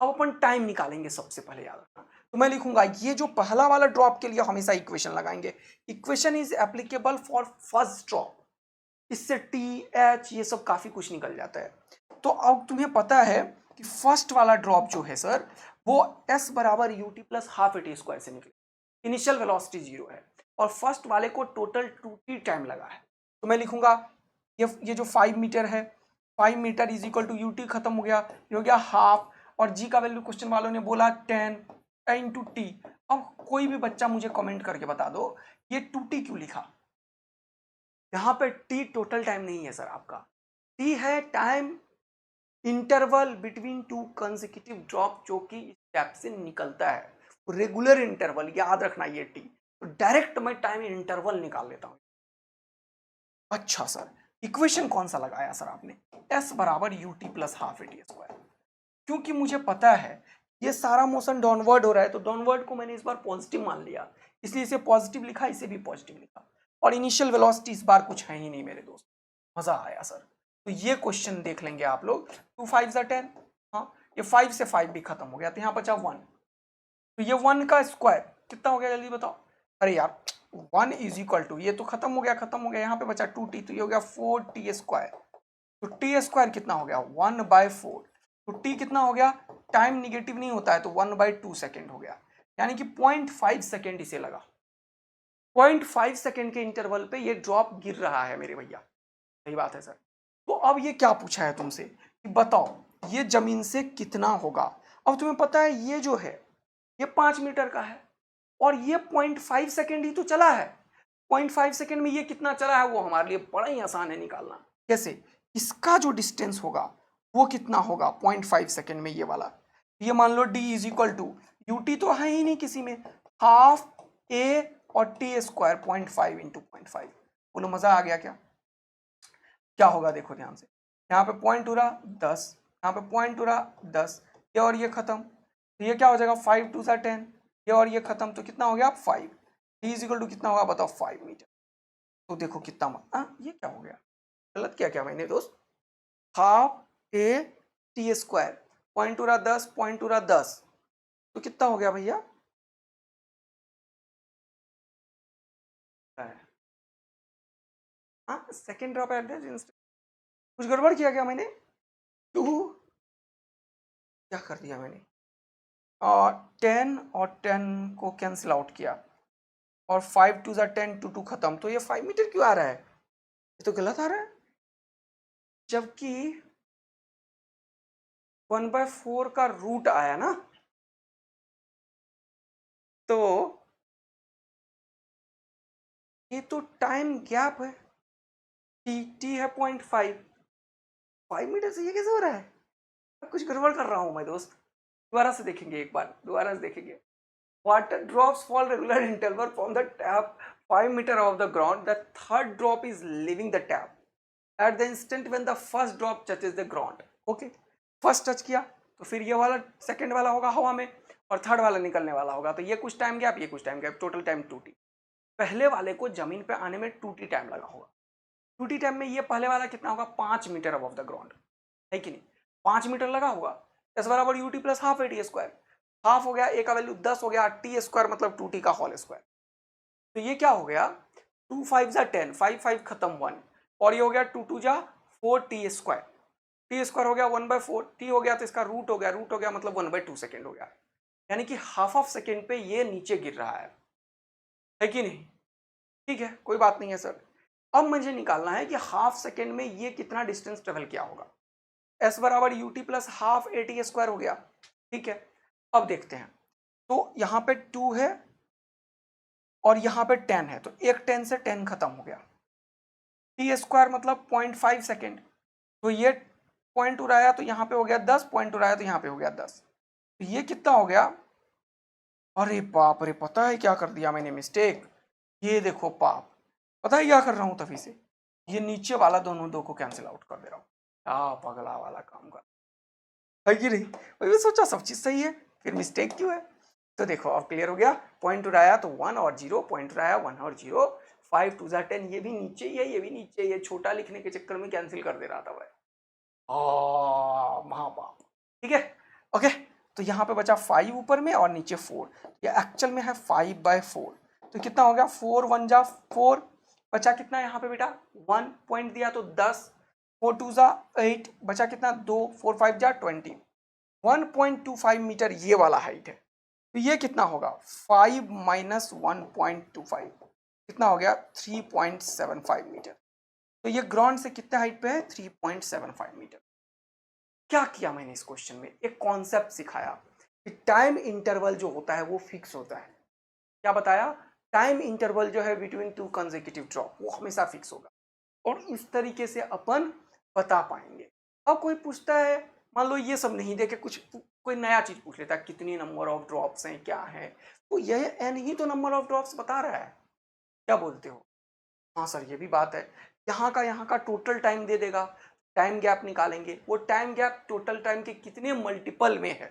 अब अपन टाइम निकालेंगे। सबसे पहले याद रखना, तो मैं लिखूंगा ये जो पहला वाला ड्रॉप के लिए हमेशा इक्वेशन लगाएंगे, equation is applicable for first drop. इससे टी एच ये सब काफी कुछ निकल जाता है। तो अब तुम्हें पता है कि फर्स्ट वाला ड्रॉप जो है सर वो s बराबर U T plus half a t square से निकले। इनिशियल वेलोसिटी 0 है और फर्स्ट वाले को टोटल 2t टाइम लगा है। तो मैं लिखूंगा ये जो 5 मीटर है, 5 meter is equal to u t, खत्म हो गया, ये हो गया हाफ, और जी का वैल्यू क्वेश्चन वालों ने बोला 10 इंटू टी। अब कोई भी बच्चा मुझे कमेंट करके बता दो ये 2t क्यों लिखा। यहाँ पे टी टोटल टाइम नहीं है सर आपका, टी है time interval between two consecutive drop जो कि स्टेप से निकलता है, रेगुलर इंटरवल, याद रखना ये टी। तो डायरेक्ट मैं टाइम इंटरवल निकाल लेता हूं। अच्छा सर इक्वेशन कौन सा लगाया सर आपने, s बराबर U T plus half a t square, क्योंकि मुझे पता है ये सारा मोशन डाउनवर्ड हो रहा है, तो डाउनवर्ड को मैंने इस बार पॉजिटिव मान लिया, इसलिए इसे पॉजिटिव लिखा, इसे भी पॉजिटिव लिखा, और इनिशियल वेलोसिटी इस बार कुछ है ही नहीं मेरे दोस्त। मजा आया सर। तो ये क्वेश्चन देख लेंगे आप लोग, 2 5 10, हाँ ये 5 से 5 भी खत्म हो गया, तो यहाँ बचा 1, तो ये 1 का स्क्वायर कितना हो गया जल्दी बताओ। अरे यार 1 इज इक्वल टू, ये तो खत्म हो गया, यहाँ पे बचा 2t, तो ये हो गया 4t स्क्वायर। तो t स्क्वायर कितना हो गया 1/4, तो t कितना हो गया, टाइम निगेटिव नहीं होता है तो 1/2 सेकेंड हो गया, यानी कि 0.5 सेकेंड इसे लगा। 0.5 सेकेंड के इंटरवल पे ये ड्रॉप गिर रहा है मेरे भैया, सही बात है सर। तो अब ये क्या पूछा है तुमसे कि बताओ ये जमीन से कितना होगा। अब तुम्हें पता है ये जो है ये 5 मीटर का है और ये 0.5 सेकेंड ही तो चला है। 0.5 सेकेंड में ये कितना चला है वो हमारे लिए बड़ा ही आसान है निकालना। कैसे, इसका जो डिस्टेंस होगा वो कितना होगा 0.5 सेकेंड में, ये वाला, ये मान लो d is equal to u t तो है ही नहीं किसी में, हाफ a और टी स्क्वायर 0.5 इंटू 0.5। बोलो मजा आ गया क्या। क्या होगा देखो ध्यान से, यहाँ पे पॉइंट हो रहा 10, यहाँ पे पॉइंट हो रहा 10, ये और ये खत्म, तो ये क्या हो जाएगा 5 2 10, ये और ये खत्म, तो कितना हो गया 5, टी इज इक्वल टू कितना होगा बताओ 5 मीटर। तो देखो कितना ये क्या हो गया, गलत क्या मैंने दोस्त, half a t square, point हो रहा 10, पॉइंट हो रहा 10, तो कितना हो गया भैया, हाँ सेकेंड ड्रॉप एड्रेस, कुछ गड़बड़ किया क्या मैंने, 2 क्या कर दिया मैंने, और 10 और 10 को कैंसिल आउट किया, और 5 2 10, 2 2 खत्म, तो ये 5 मीटर क्यों आ रहा है, ये तो गलत आ रहा है, जबकि 1/4 का रूट आया ना, तो ये तो टाइम गैप है, टी है 0.5, 5 मीटर से ये कैसे हो रहा है, कुछ गड़बड़ कर रहा हूं मैं दोस्त। दोबारा से देखेंगे, एक बार दोबारा से देखेंगे। Water drops fall regular interval from the tap 5 meter above the ground. The third drop is leaving the tap at the instant when the first drop touches the ground. Okay, first touch किया तो फिर ये वाला second वाला होगा हवा में और थर्ड वाला निकलने वाला होगा, तो ये कुछ टाइम गैप, ये कुछ time gap, total time 2t। पहले वाले को जमीन पे आने में 2t टाइम लगा होगा, 2t टाइम में ये पहले वाला कितना होगा 5 मीटर अबव द ग्राउंड, है कि नहीं, 5 मीटर लगा होगा, s बराबर U T plus half a t square, half हो गया, ए का वैल्यू 10 हो गया, टी स्क्वायर मतलब 2t का होल स्क्वायर, तो ये क्या हो गया 2 5 10, 5 5 खत्म 1, और ये हो गया 2 2 4t स्क्वायर, टी स्क्वायर हो गया 1/4, टी हो गया तो इसका रूट हो गया, रूट हो गया मतलब 1/2 सेकेंड हो गया, यानी कि हाफ ऑफ सेकेंड पे ये नीचे गिर रहा है कि नहीं, ठीक है कोई बात नहीं है सर। अब मुझे निकालना है कि हाफ सेकेंड में ये कितना डिस्टेंस ट्रेवल किया होगा, s बराबर U T plus half a t square हो गया, ठीक है। अब देखते हैं, तो यहाँ पे 2 है और यहाँ पे 10 है, तो एक 10 से 10 खत्म हो गया, टी स्क्वायर मतलब 0.5 सेकेंड, तो ये पॉइंट उड़ाया तो यहाँ पे हो गया 10, पॉइंट उड़ाया तो यहाँ पे हो गया 10, तो ये कितना हो गया, अरे बाप रे पता है क्या कर दिया मैंने मिस्टेक, ये देखो पाप, पता है क्या कर रहा हूँ तभी से, ये नीचे वाला दोनों दो को कैंसिल आउट कर दे रहा हूँ, क्या पगला वाला काम कर है कि नहीं, वही सोचा सब चीज सही है फिर मिस्टेक क्यों है। तो देखो अब क्लियर हो गया, पॉइंट उड़ाया तो 1 और 0, पॉइंट उड़ाया 1 और 0, 5 2 10, ये भी नीचे ही है, ये भी नीचे ही है, छोटा लिखने के चक्कर में कैंसिल कर दे रहा था भाई। महापाप। ठीक है, ओके। तो यहाँ पे बचा 5 ऊपर में और नीचे 4, ये एक्चुअल में है 5/4। तो कितना हो गया, 4 1 जा 4, बचा कितना यहाँ पे बेटा 1 पॉइंट दिया तो 10, 4 2 जा 8, बचा कितना 2, 4 5 जा 20, 1.25 मीटर ये वाला हाइट है। तो ये कितना होगा 5 माइनस 1.25, कितना हो गया 3.75 मीटर। तो ये ग्राउंड से कितना हाइट पे है 3.75 मीटर। क्या किया मैंने इस क्वेश्चन में, एक कॉन्सेप्ट सिखाया कि टाइम इंटरवल जो होता है वो फिक्स होता है। क्या बताया, टाइम इंटरवल जो है बिटवीन 2 कंसेक्यूटिव ड्रॉप वो हमेशा फिक्स होगा, और इस तरीके से अपन बता पाएंगे। अब कोई पूछता है, मान लो ये सब नहीं देखे, कुछ कोई नया चीज पूछ लेता है, कितनी नंबर ऑफ ड्रॉप्स हैं क्या है, तो यह एन ही तो नंबर ऑफ ड्रॉप्स बता रहा है। क्या बोलते हो, हाँ सर ये भी बात है, यहाँ का टोटल टाइम दे देगा, टाइम गैप निकालेंगे, वो टाइम गैप टोटल टाइम के कितने मल्टीपल में है,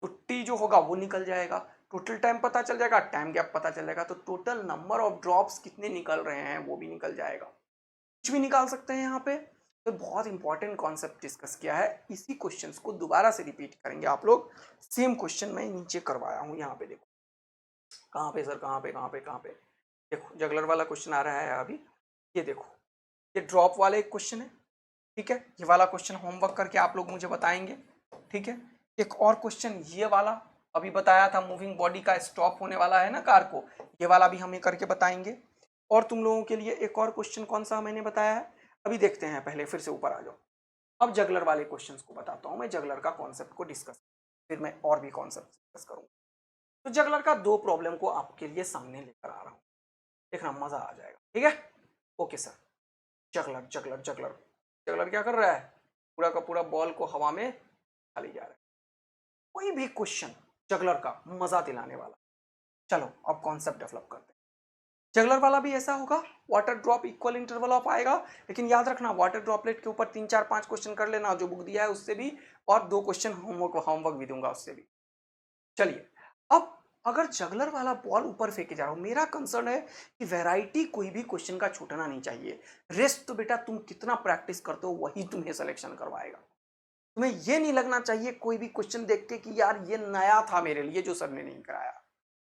तो टी जो होगा वो निकल जाएगा, टोटल टाइम पता चल जाएगा, टाइम गैप पता चल जाएगा, तो टोटल नंबर ऑफ ड्रॉप्स कितने निकल रहे हैं वो भी निकल जाएगा। कुछ भी निकाल सकते हैं यहाँ पे। तो बहुत इंपॉर्टेंट कॉन्सेप्ट डिस्कस किया है, इसी क्वेश्चंस को दोबारा से रिपीट करेंगे आप लोग। सेम क्वेश्चन मैं नीचे करवाया हूँ, यहाँ पे देखो, कहाँ पे सर, कहाँ पे देखो, जगलर वाला क्वेश्चन आ रहा है अभी, ये देखो, ये ड्रॉप वाले एक क्वेश्चन है, ठीक है, ये वाला क्वेश्चन होमवर्क करके आप लोग मुझे बताएंगे, ठीक है। एक और क्वेश्चन ये वाला अभी बताया था, मूविंग बॉडी का स्टॉप होने वाला है ना कार को, ये वाला भी हमें करके बताएंगे। और तुम लोगों के लिए एक और क्वेश्चन कौन सा मैंने बताया है, अभी देखते हैं, पहले फिर से ऊपर आ जाओ। अब जगलर वाले क्वेश्चंस को बताता हूँ मैं, जगलर का कॉन्सेप्ट को डिस्कस, फिर मैं और भी कॉन्सेप्ट डिस्कस करूँगा। तो जगलर का 2 प्रॉब्लम को आपके लिए सामने लेकर आ रहा हूँ, देखना मजा आ जाएगा, ठीक है। Okay sir, juggler juggler juggler juggler क्या कर रहा है, पूरा का पूरा बॉल को हवा में खाली जा रहा है। कोई भी क्वेश्चन जगलर का मजा दिलाने वाला। चलो अब कॉन्सेप्ट डेवलप करते हैं। जगलर वाला भी ऐसा होगा, water drop equal interval of आएगा, लेकिन याद रखना वाटर ड्रॉपलेट के ऊपर 3 4 5 क्वेश्चन कर लेना जो बुक दिया है उससे भी, और 2 क्वेश्चन होमवर्क भी दूंगा उससे भी। चलिए, अब अगर जगलर वाला बॉल ऊपर फेंके जा रहा हो, मेरा कंसर्न है कि वैरायटी कोई भी क्वेश्चन का छूटना नहीं चाहिए। रेस्ट तो बेटा तुम कितना प्रैक्टिस करते हो वही तुम्हें सिलेक्शन करवाएगा। तुम्हें ये नहीं लगना चाहिए कोई भी क्वेश्चन देख के कि यार ये नया था मेरे लिए जो सर ने नहीं कराया,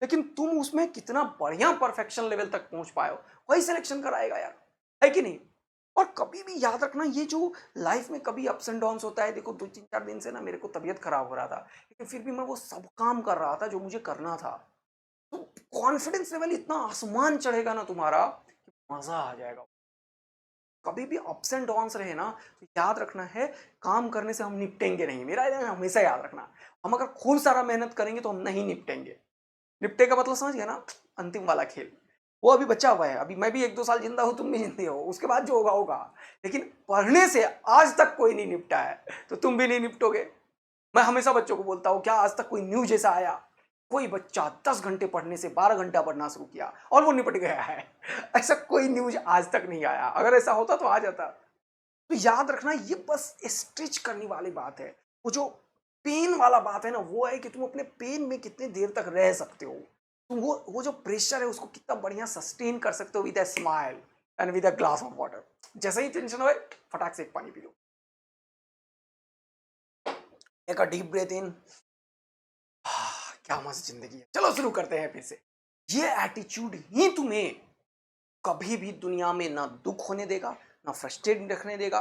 लेकिन तुम उसमें कितना बढ़िया परफेक्शन लेवल तक पहुंच पाए हो वही सिलेक्शन कराएगा यार, है कि नहीं। और कभी भी याद रखना, ये जो लाइफ में कभी अप्स एंड डाउन्स होता है, देखो 2 3 4 दिन से ना मेरे को तबीयत खराब हो रहा था, लेकिन फिर भी मैं वो सब काम कर रहा था जो मुझे करना था। तो कॉन्फिडेंस लेवल इतना आसमान चढ़ेगा ना तुम्हारा कि मजा आ जाएगा। कभी भी अप्स एंड डाउन्स रहे ना तो याद रखना है, काम करने से हम निपटेंगे नहीं, मेरा हमेशा याद रखना, हम अगर खूब सारा मेहनत करेंगे तो हम नहीं निपटेंगे। निपटे का मतलब समझ गया ना, अंतिम वाला खेल, वो अभी बचा हुआ है, अभी मैं भी 1 2 साल जिंदा हूं, तुम भी जिंदे हो, उसके बाद जो होगा होगा। लेकिन पढ़ने से आज तक कोई नहीं निपटा है, तो तुम भी नहीं निपटोगे। मैं हमेशा बच्चों को बोलता हूँ, क्या आज तक कोई न्यूज ऐसा आया कोई बच्चा 10 घंटे पढ़ने से 12 घंटा पढ़ना शुरू किया और वो निपट गया है? ऐसा कोई न्यूज आज तक नहीं आया, अगर ऐसा होता तो आ जाता। तो याद रखना, ये बस स्ट्रेच करने वाली बात है, वो जो पेन वाला बात है ना, वो है कि तुम अपने पेन में कितने देर तक रह सकते हो, तुम वो जो प्रेशर है उसको कितना बढ़िया सस्टेन कर सकते हो with a smile and with a glass of water. जैसे ही टेंशन हो फटाक से एक पानी पी लो, एक डीप ब्रेथ इन, क्या मस्त जिंदगी है। चलो शुरू करते हैं फिर से। ये एटीट्यूड ही तुम्हें कभी भी दुनिया में ना दुख होने देगा, ना फ्रस्ट्रेट रखने देगा।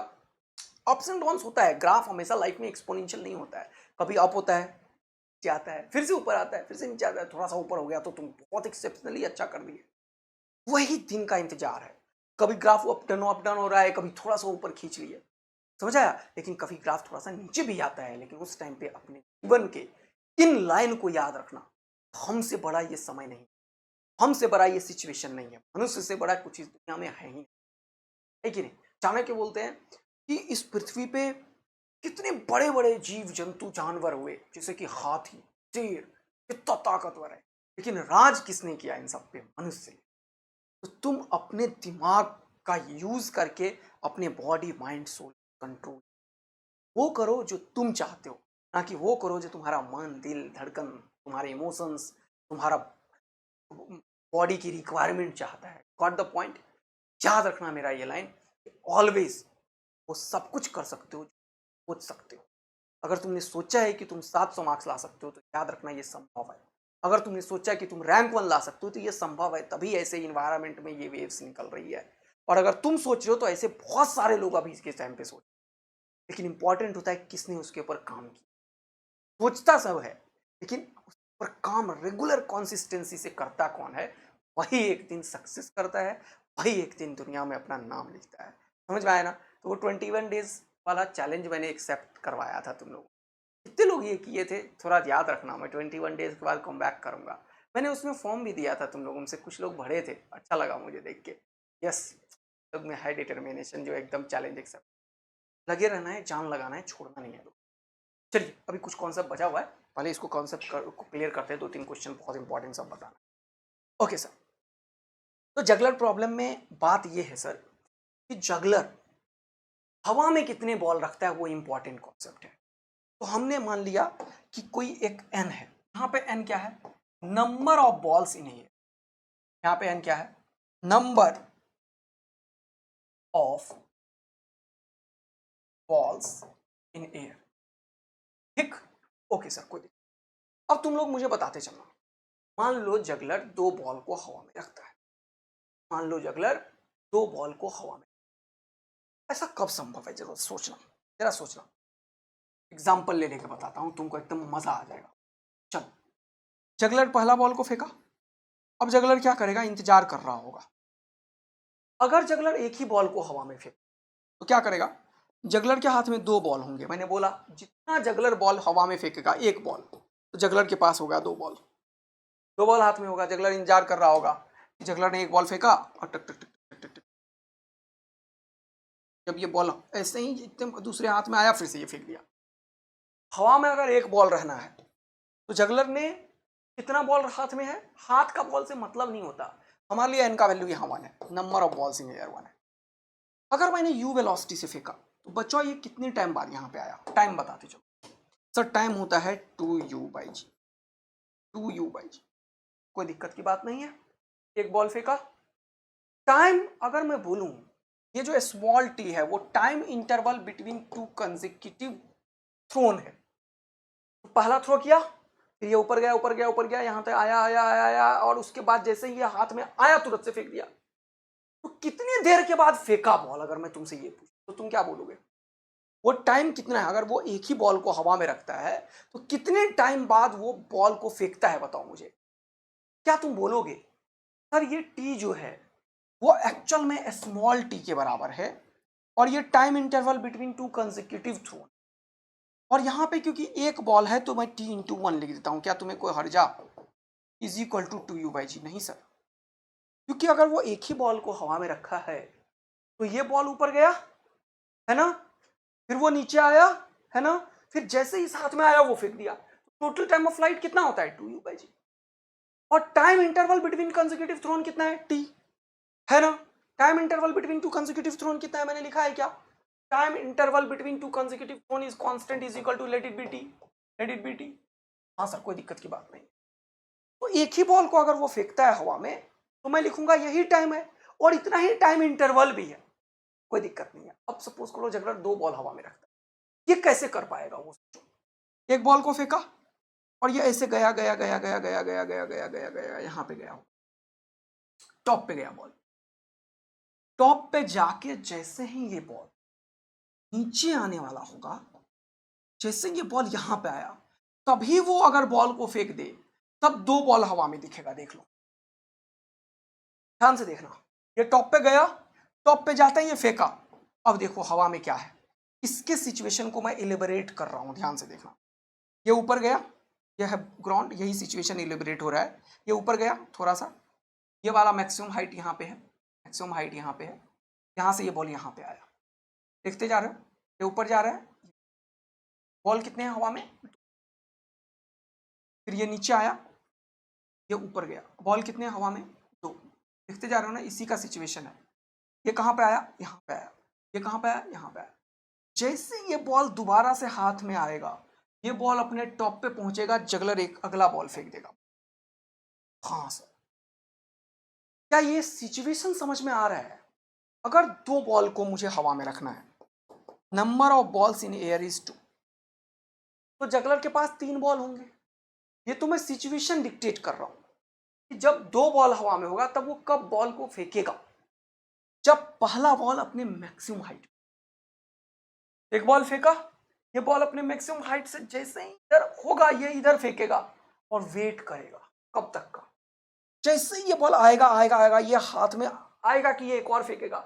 अप्स एंड डाउन्स होता है, ग्राफ हमेशा लाइफ में एक्सपोनेंशियल नहीं होता है, कभी अप होता है, नीचे आता है, फिर से ऊपर आता है, फिर से नीचे आता है, थोड़ा सा ऊपर हो गया तो तुम बहुत एक्सेप्शनली अच्छा कर दिए। वही दिन का इंतजार है, कभी ग्राफ अप डाउन हो रहा है, कभी थोड़ा सा ऊपर खींच लिए, समझ आया, लेकिन कभी ग्राफ थोड़ा सा नीचे भी आता है, लेकिन उस टाइम पे अपने जीवन के इन लाइन को याद रखना, हमसे बड़ा ये समय नहीं, हमसे बड़ा ये सिचुएशन नहीं है, मनुष्य से बड़ा कुछ इस दुनिया में है ही, है कि नहीं। चाणक्य बोलते हैं कि इस पृथ्वी पे कितने बड़े बड़े जीव जंतु जानवर हुए, जैसे कि हाथी, शेर, कितना ताकतवर है, लेकिन राज किसने किया इन सब पे, मनुष्य ने। तो तुम अपने दिमाग का यूज करके अपने बॉडी माइंड सोल कंट्रोल वो करो जो तुम चाहते हो, ना कि वो करो जो तुम्हारा मन दिल धड़कन, तुम्हारे इमोशंस, तुम्हारा बॉडी की रिक्वायरमेंट चाहता है। Got the point? याद रखना मेरा ये लाइन, ऑलवेज वो सब कुछ कर सकते हो, सोच सकते हो। अगर तुमने सोचा है कि तुम 700 मार्क्स ला सकते हो तो याद रखना ये संभव है। अगर तुमने सोचा है कि तुम रैंक 1 ला सकते हो तो ये संभव है, तभी ऐसे इन्वायरमेंट में ये वेव्स निकल रही है। और अगर तुम सोच रहे हो तो ऐसे बहुत सारे लोग अभी इसके टाइम पे सोच, लेकिन इंपॉर्टेंट होता है किसने उसके ऊपर काम किया। सोचता सब है, लेकिन उस पर काम रेगुलर कंसिस्टेंसी से करता कौन है, वही एक दिन सक्सेस करता है, वही एक दिन दुनिया में अपना नाम लिखता है। समझ में आया ना? तो वो 21 डेज वाला चैलेंज मैंने एक्सेप्ट करवाया था तुम लोगों, कितने लोग ये किए थे थोड़ा याद रखना। मैं 21 डेज के बाद कम बैक करूंगा। मैंने उसमें फॉर्म भी दिया था तुम लोगों से, कुछ लोग भरे थे, अच्छा लगा मुझे देख के। यस, लोग में है डिटर्मिनेशन जो एकदम चैलेंज एक्सेप्ट, लगे रहना है, जान लगाना है, छोड़ना नहीं है। चलिए अभी कुछ कॉन्सेप्ट बचा हुआ है, पहले इसको कॉन्सेप्ट को क्लियर करते हैं। 2-3 क्वेश्चन बहुत इंपॉर्टेंट सब बताना। ओके सर, तो जगलर प्रॉब्लम में बात ये है सर कि जगलर हवा में कितने बॉल रखता है वो इंपॉर्टेंट कॉन्सेप्ट है। तो हमने मान लिया कि कोई एक एन है, यहाँ पे एन क्या है, number of balls in air. यहाँ पे एन क्या है, number of balls in air. ठीक, ओके सर, कोई दिक्कत। अब तुम लोग मुझे बताते चलना, मान लो जगलर 2 बॉल को हवा में रखता है। मान लो जगलर 2 बॉल को हवा में, ऐसा कब संभव है? जरा सोचना, जरा सोचना। एग्जाम्पल ले लेके बताता हूं तुमको, एकदम मजा आ जाएगा। चलो, जगलर पहला बॉल को फेंका। अब जगलर क्या करेगा, इंतजार कर रहा होगा। अगर जगलर एक ही बॉल को हवा में फेंक तो क्या करेगा, जगलर के हाथ में 2 बॉल होंगे। मैंने बोला जितना जगलर बॉल हवा में फेंकेगा, एक बॉल, तो जगलर के पास होगा 2 बॉल। 2 बॉल हाथ में होगा, जगलर इंतजार कर रहा होगा कि जगलर ने एक बॉल फेंका और टक टक टक टक टक टक, जब ये बॉल ऐसे ही एकदम दूसरे हाथ में आया, फिर से ये फेंक दिया। हवा में अगर एक बॉल रहना है तो जगलर ने कितना बॉल हाथ में है, हाथ का बॉल से मतलब नहीं होता हमारे लिए। एन का वैल्यू यहाँ 1 है, number of balls in air 1 है। अगर मैंने यू वेलोसिटी से फेंका तो बच्चों ये कितने टाइम बाद यहाँ पे आया, टाइम बताते चलो सर। टाइम होता है 2u/g, 2u/g। कोई दिक्कत की बात नहीं है, एक बॉल फेंका। टाइम अगर मैं बोलूं, ये जो स्मॉल टी है वो time interval between 2 consecutive thrown है। तो पहला थ्रो किया, फिर ये ऊपर गया ऊपर गया ऊपर गया, यहां तक आया आया आया आया, और उसके बाद जैसे ही ये हाथ में आया तुरंत से फेंक दिया। तो कितनी देर के बाद फेंका बॉल, अगर मैं तुमसे ये पूछूं तो तुम क्या बोलोगे? वो टाइम कितना है? अगर वो एक ही बॉल को हवा में रखता है तो कितने टाइम बाद वो बॉल को फेंकता है, बताओ मुझे। क्या तुम बोलोगे सर ये टी जो है वो एक्चुअल में स्मॉल टी के बराबर है, और ये time interval between 2 consecutive throw, और यहाँ पे क्योंकि एक बॉल है तो मैं t/1 लिख देता हूँ। क्या तुम्हें कोई हर्जा? Is equal to 2u/g? नहीं सर, क्योंकि अगर वो एक ही बॉल को हवा में रखा है तो ये बॉल ऊपर गया है ना, फिर वो नीचे आया है ना, फिर जैसे ही इस हाथ में आया वो फेंक दिया। टोटल टाइम ऑफ फ्लाइट कितना होता है, 2u/g। और time interval between consecutive thrown कितना है, t, है ना। Time interval between 2 consecutive thrown कितना है, मैंने लिखा है क्या? Time interval between 2 consecutive thrown is constant is equal to let it be t, let it be t। हाँ सर, कोई दिक्कत की बात नहीं। तो एक ही बॉल को अगर वो फेंकता है हवा में तो मैं लिखूंगा यही टाइम है, और इतना ही टाइम इंटरवल भी है, कोई दिक्कत नहीं है। अब सपोज करो जगलर 2 बॉल हवा में रखता है, ये कैसे कर पाएगा? वो सोचो, एक बॉल को फेंका और ये ऐसे गया गया गया गया गया गया गया गया गया गया, यहाँ पे गया, टॉप पे गया बॉल। टॉप पे जाके जैसे ही ये बॉल नीचे आने वाला होगा, जैसे ये बॉल यहां पे आया, तभी वो अगर बॉल को फेंक दे तब 2 बॉल हवा में दिखेगा। देख लो, ध्यान से देखना। ये टॉप पे गया, टॉप पे जाता ही ये फेंका, अब देखो हवा में क्या है। इसके सिचुएशन को मैं इलेबरेट कर रहा हूं, ध्यान से देखना। ये ऊपर गया, यह है ग्राउंड, यही सिचुएशन इलेबरेट हो रहा है। ये ऊपर गया थोड़ा सा, ये वाला मैक्सिमम हाइट यहाँ पे है, मैक्सिमम हाइट यहाँ पे है, यहाँ से ये बॉल यहाँ पे आया, देखते जा रहे हो, ये ऊपर जा रहा है। बॉल कितने हैं हवा में, फिर ये नीचे आया, ये ऊपर गया, बॉल कितने हैं हवा में, 2। देखते जा रहे हो ना, इसी का सिचुएशन है। ये कहाँ पे आया, यहाँ पे आया, ये कहाँ पे आया, यहाँ पे आया। जैसे ये बॉल दोबारा से हाथ में आएगा, ये बॉल अपने टॉप पे पहुंचेगा, जगलर एक अगला बॉल फेंक देगा। हाँ सर, क्या ये सिचुएशन समझ में आ रहा है? अगर दो बॉल को मुझे हवा में रखना है, number of balls in air is 2, तो जगलर के पास 3 बॉल होंगे। ये तो मैं सिचुएशन डिक्टेट कर रहा हूं कि जब दो बॉल हवा में होगा तब वो कब बॉल को फेंकेगा, जब पहला बॉल अपने मैक्सिमम हाइट, एक बॉल फेंका, ये बॉल अपने मैक्सिमम हाइट से जैसे ही इधर होगा ये इधर फेंकेगा और वेट करेगा कब तक का, जैसे ही ये बॉल आएगा आएगा आएगा ये हाथ में आएगा कि ये एक और फेंकेगा,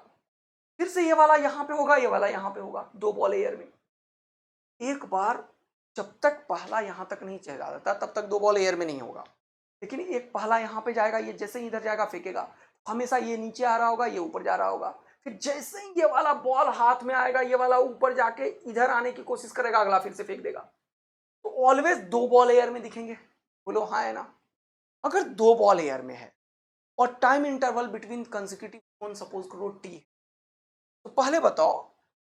फिर से ये वाला यहां पे होगा, ये वाला यहां पे होगा, दो बॉल एयर में। एक बार जब तक पहला यहां तक नहीं चला जाता तब तक दो बॉल एयर में नहीं होगा, लेकिन एक पहला यहां पे जाएगा, ये जैसे ही इधर जाएगा फेंकेगा, हमेशा ये नीचे आ रहा होगा, ये ऊपर जा रहा होगा, फिर जैसे ही ये वाला बॉल हाथ में आएगा ये वाला ऊपर जाके इधर आने की कोशिश करेगा, अगला फिर से फेंक देगा। तो ऑलवेज दो बॉल एयर में दिखेंगे। बोलो हाँ है ना? अगर दो बॉल एयर में है और time interval between consecutive suppose करो टी, तो पहले बताओ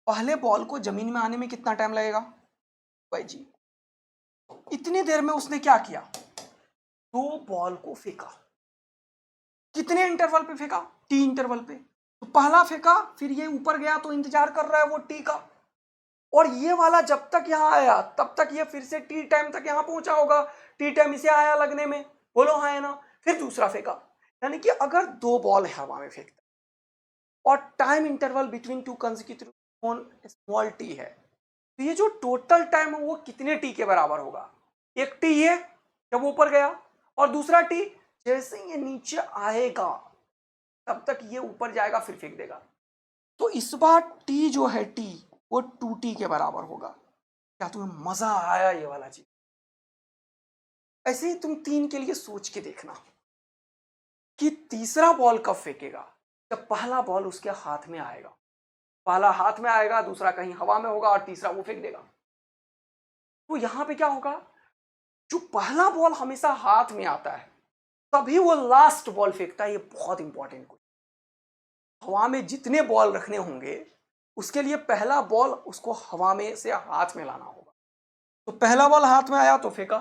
पहले बॉल को जमीन में आने में कितना टाइम लगेगा भाई जी? इतनी देर में उसने क्या किया, दो बॉल को फेंका। कितने इंटरवल पे फेंका? टी इंटरवल पे। तो पहला फेंका, फिर ये ऊपर गया तो इंतजार कर रहा है वो टी का, और ये वाला जब तक यहां आया तब तक ये फिर से टी टाइम तक यहां पहुंचा होगा, टी टाइम इसे आया लगने में। बोलो हाँ है ना? फिर दूसरा फेंका, यानी कि अगर दो बॉल हवा में फेंकता और time interval between two consecutive on small t है, तो ये जो टोटल टाइम है वो कितने टी के बराबर होगा? एक टी ये जब ऊपर गया, और दूसरा टी जैसे ये नीचे आएगा तब तक ये ऊपर जाएगा फिर फेंक देगा। तो इस बार टी जो है टी वो 2t के बराबर होगा। क्या तुम्हें मजा आया ये वाला चीज? ऐसे ही तुम 3 के लिए सोच के देखना कि तीसरा बॉल कब फेंकेगा, जब पहला बॉल उसके हाथ में आएगा। पहला हाथ में आएगा, दूसरा कहीं हवा में होगा और तीसरा वो फेंक देगा। तो यहां पे क्या होगा, जो पहला बॉल हमेशा हाथ में आता है तभी वो लास्ट बॉल फेंकता है। ये बहुत इंपॉर्टेंट क्वेश्चन। हवा में जितने बॉल रखने होंगे उसके लिए पहला बॉल उसको हवा में से हाथ में लाना होगा। तो पहला बॉल हाथ में आया तो फेंका,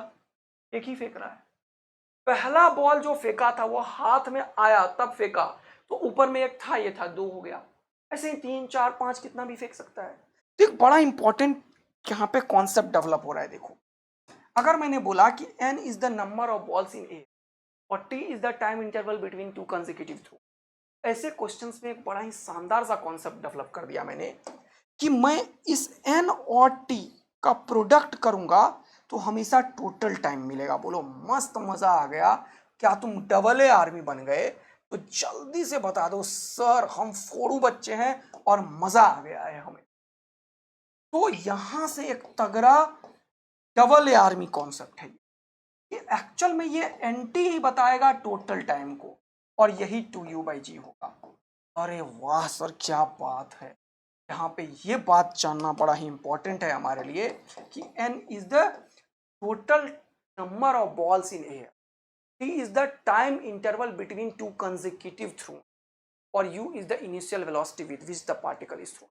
एक ही फेंक रहा है। पहला बॉल जो फेंका था वो हाथ में आया तब फेंका, तो ऊपर में एक था, ये था, दो हो गया। ऐसे ही 3 4 5 कितना भी फेंक सकता है। तो एक बड़ा इंपॉर्टेंट यहाँ पे कॉन्सेप्ट डेवलप हो रहा है। देखो, अगर मैंने बोला कि n is the number of balls in a और t is the time interval between two consecutive throw, ऐसे क्वेश्चंस में एक बड़ा ही शानदार सा कॉन्सेप्ट डेवलप कर दिया मैंने कि मैं इस n और t का प्रोडक्ट करूंगा तो हमेशा टोटल टाइम मिलेगा। बोलो मस्त, मजा आ गया। क्या तुम डबल ए आर्मी बन गए? तो जल्दी से बता दो सर, हम फोड़ू बच्चे हैं और मजा आ गया है हमें। तो यहां से एक तगड़ा डबल ए आर्मी कॉन्सेप्ट है ये। एक्चुअल में ये एनटी ही बताएगा टोटल टाइम को, और यही 2u/g होगा। अरे वाह सर, क्या बात है। यहाँ पे ये बात जानना बड़ा ही इंपॉर्टेंट है हमारे लिए कि n is the total number of balls in air, t is the time interval between two consecutive throw, और u is the initial velocity with which the particle is thrown.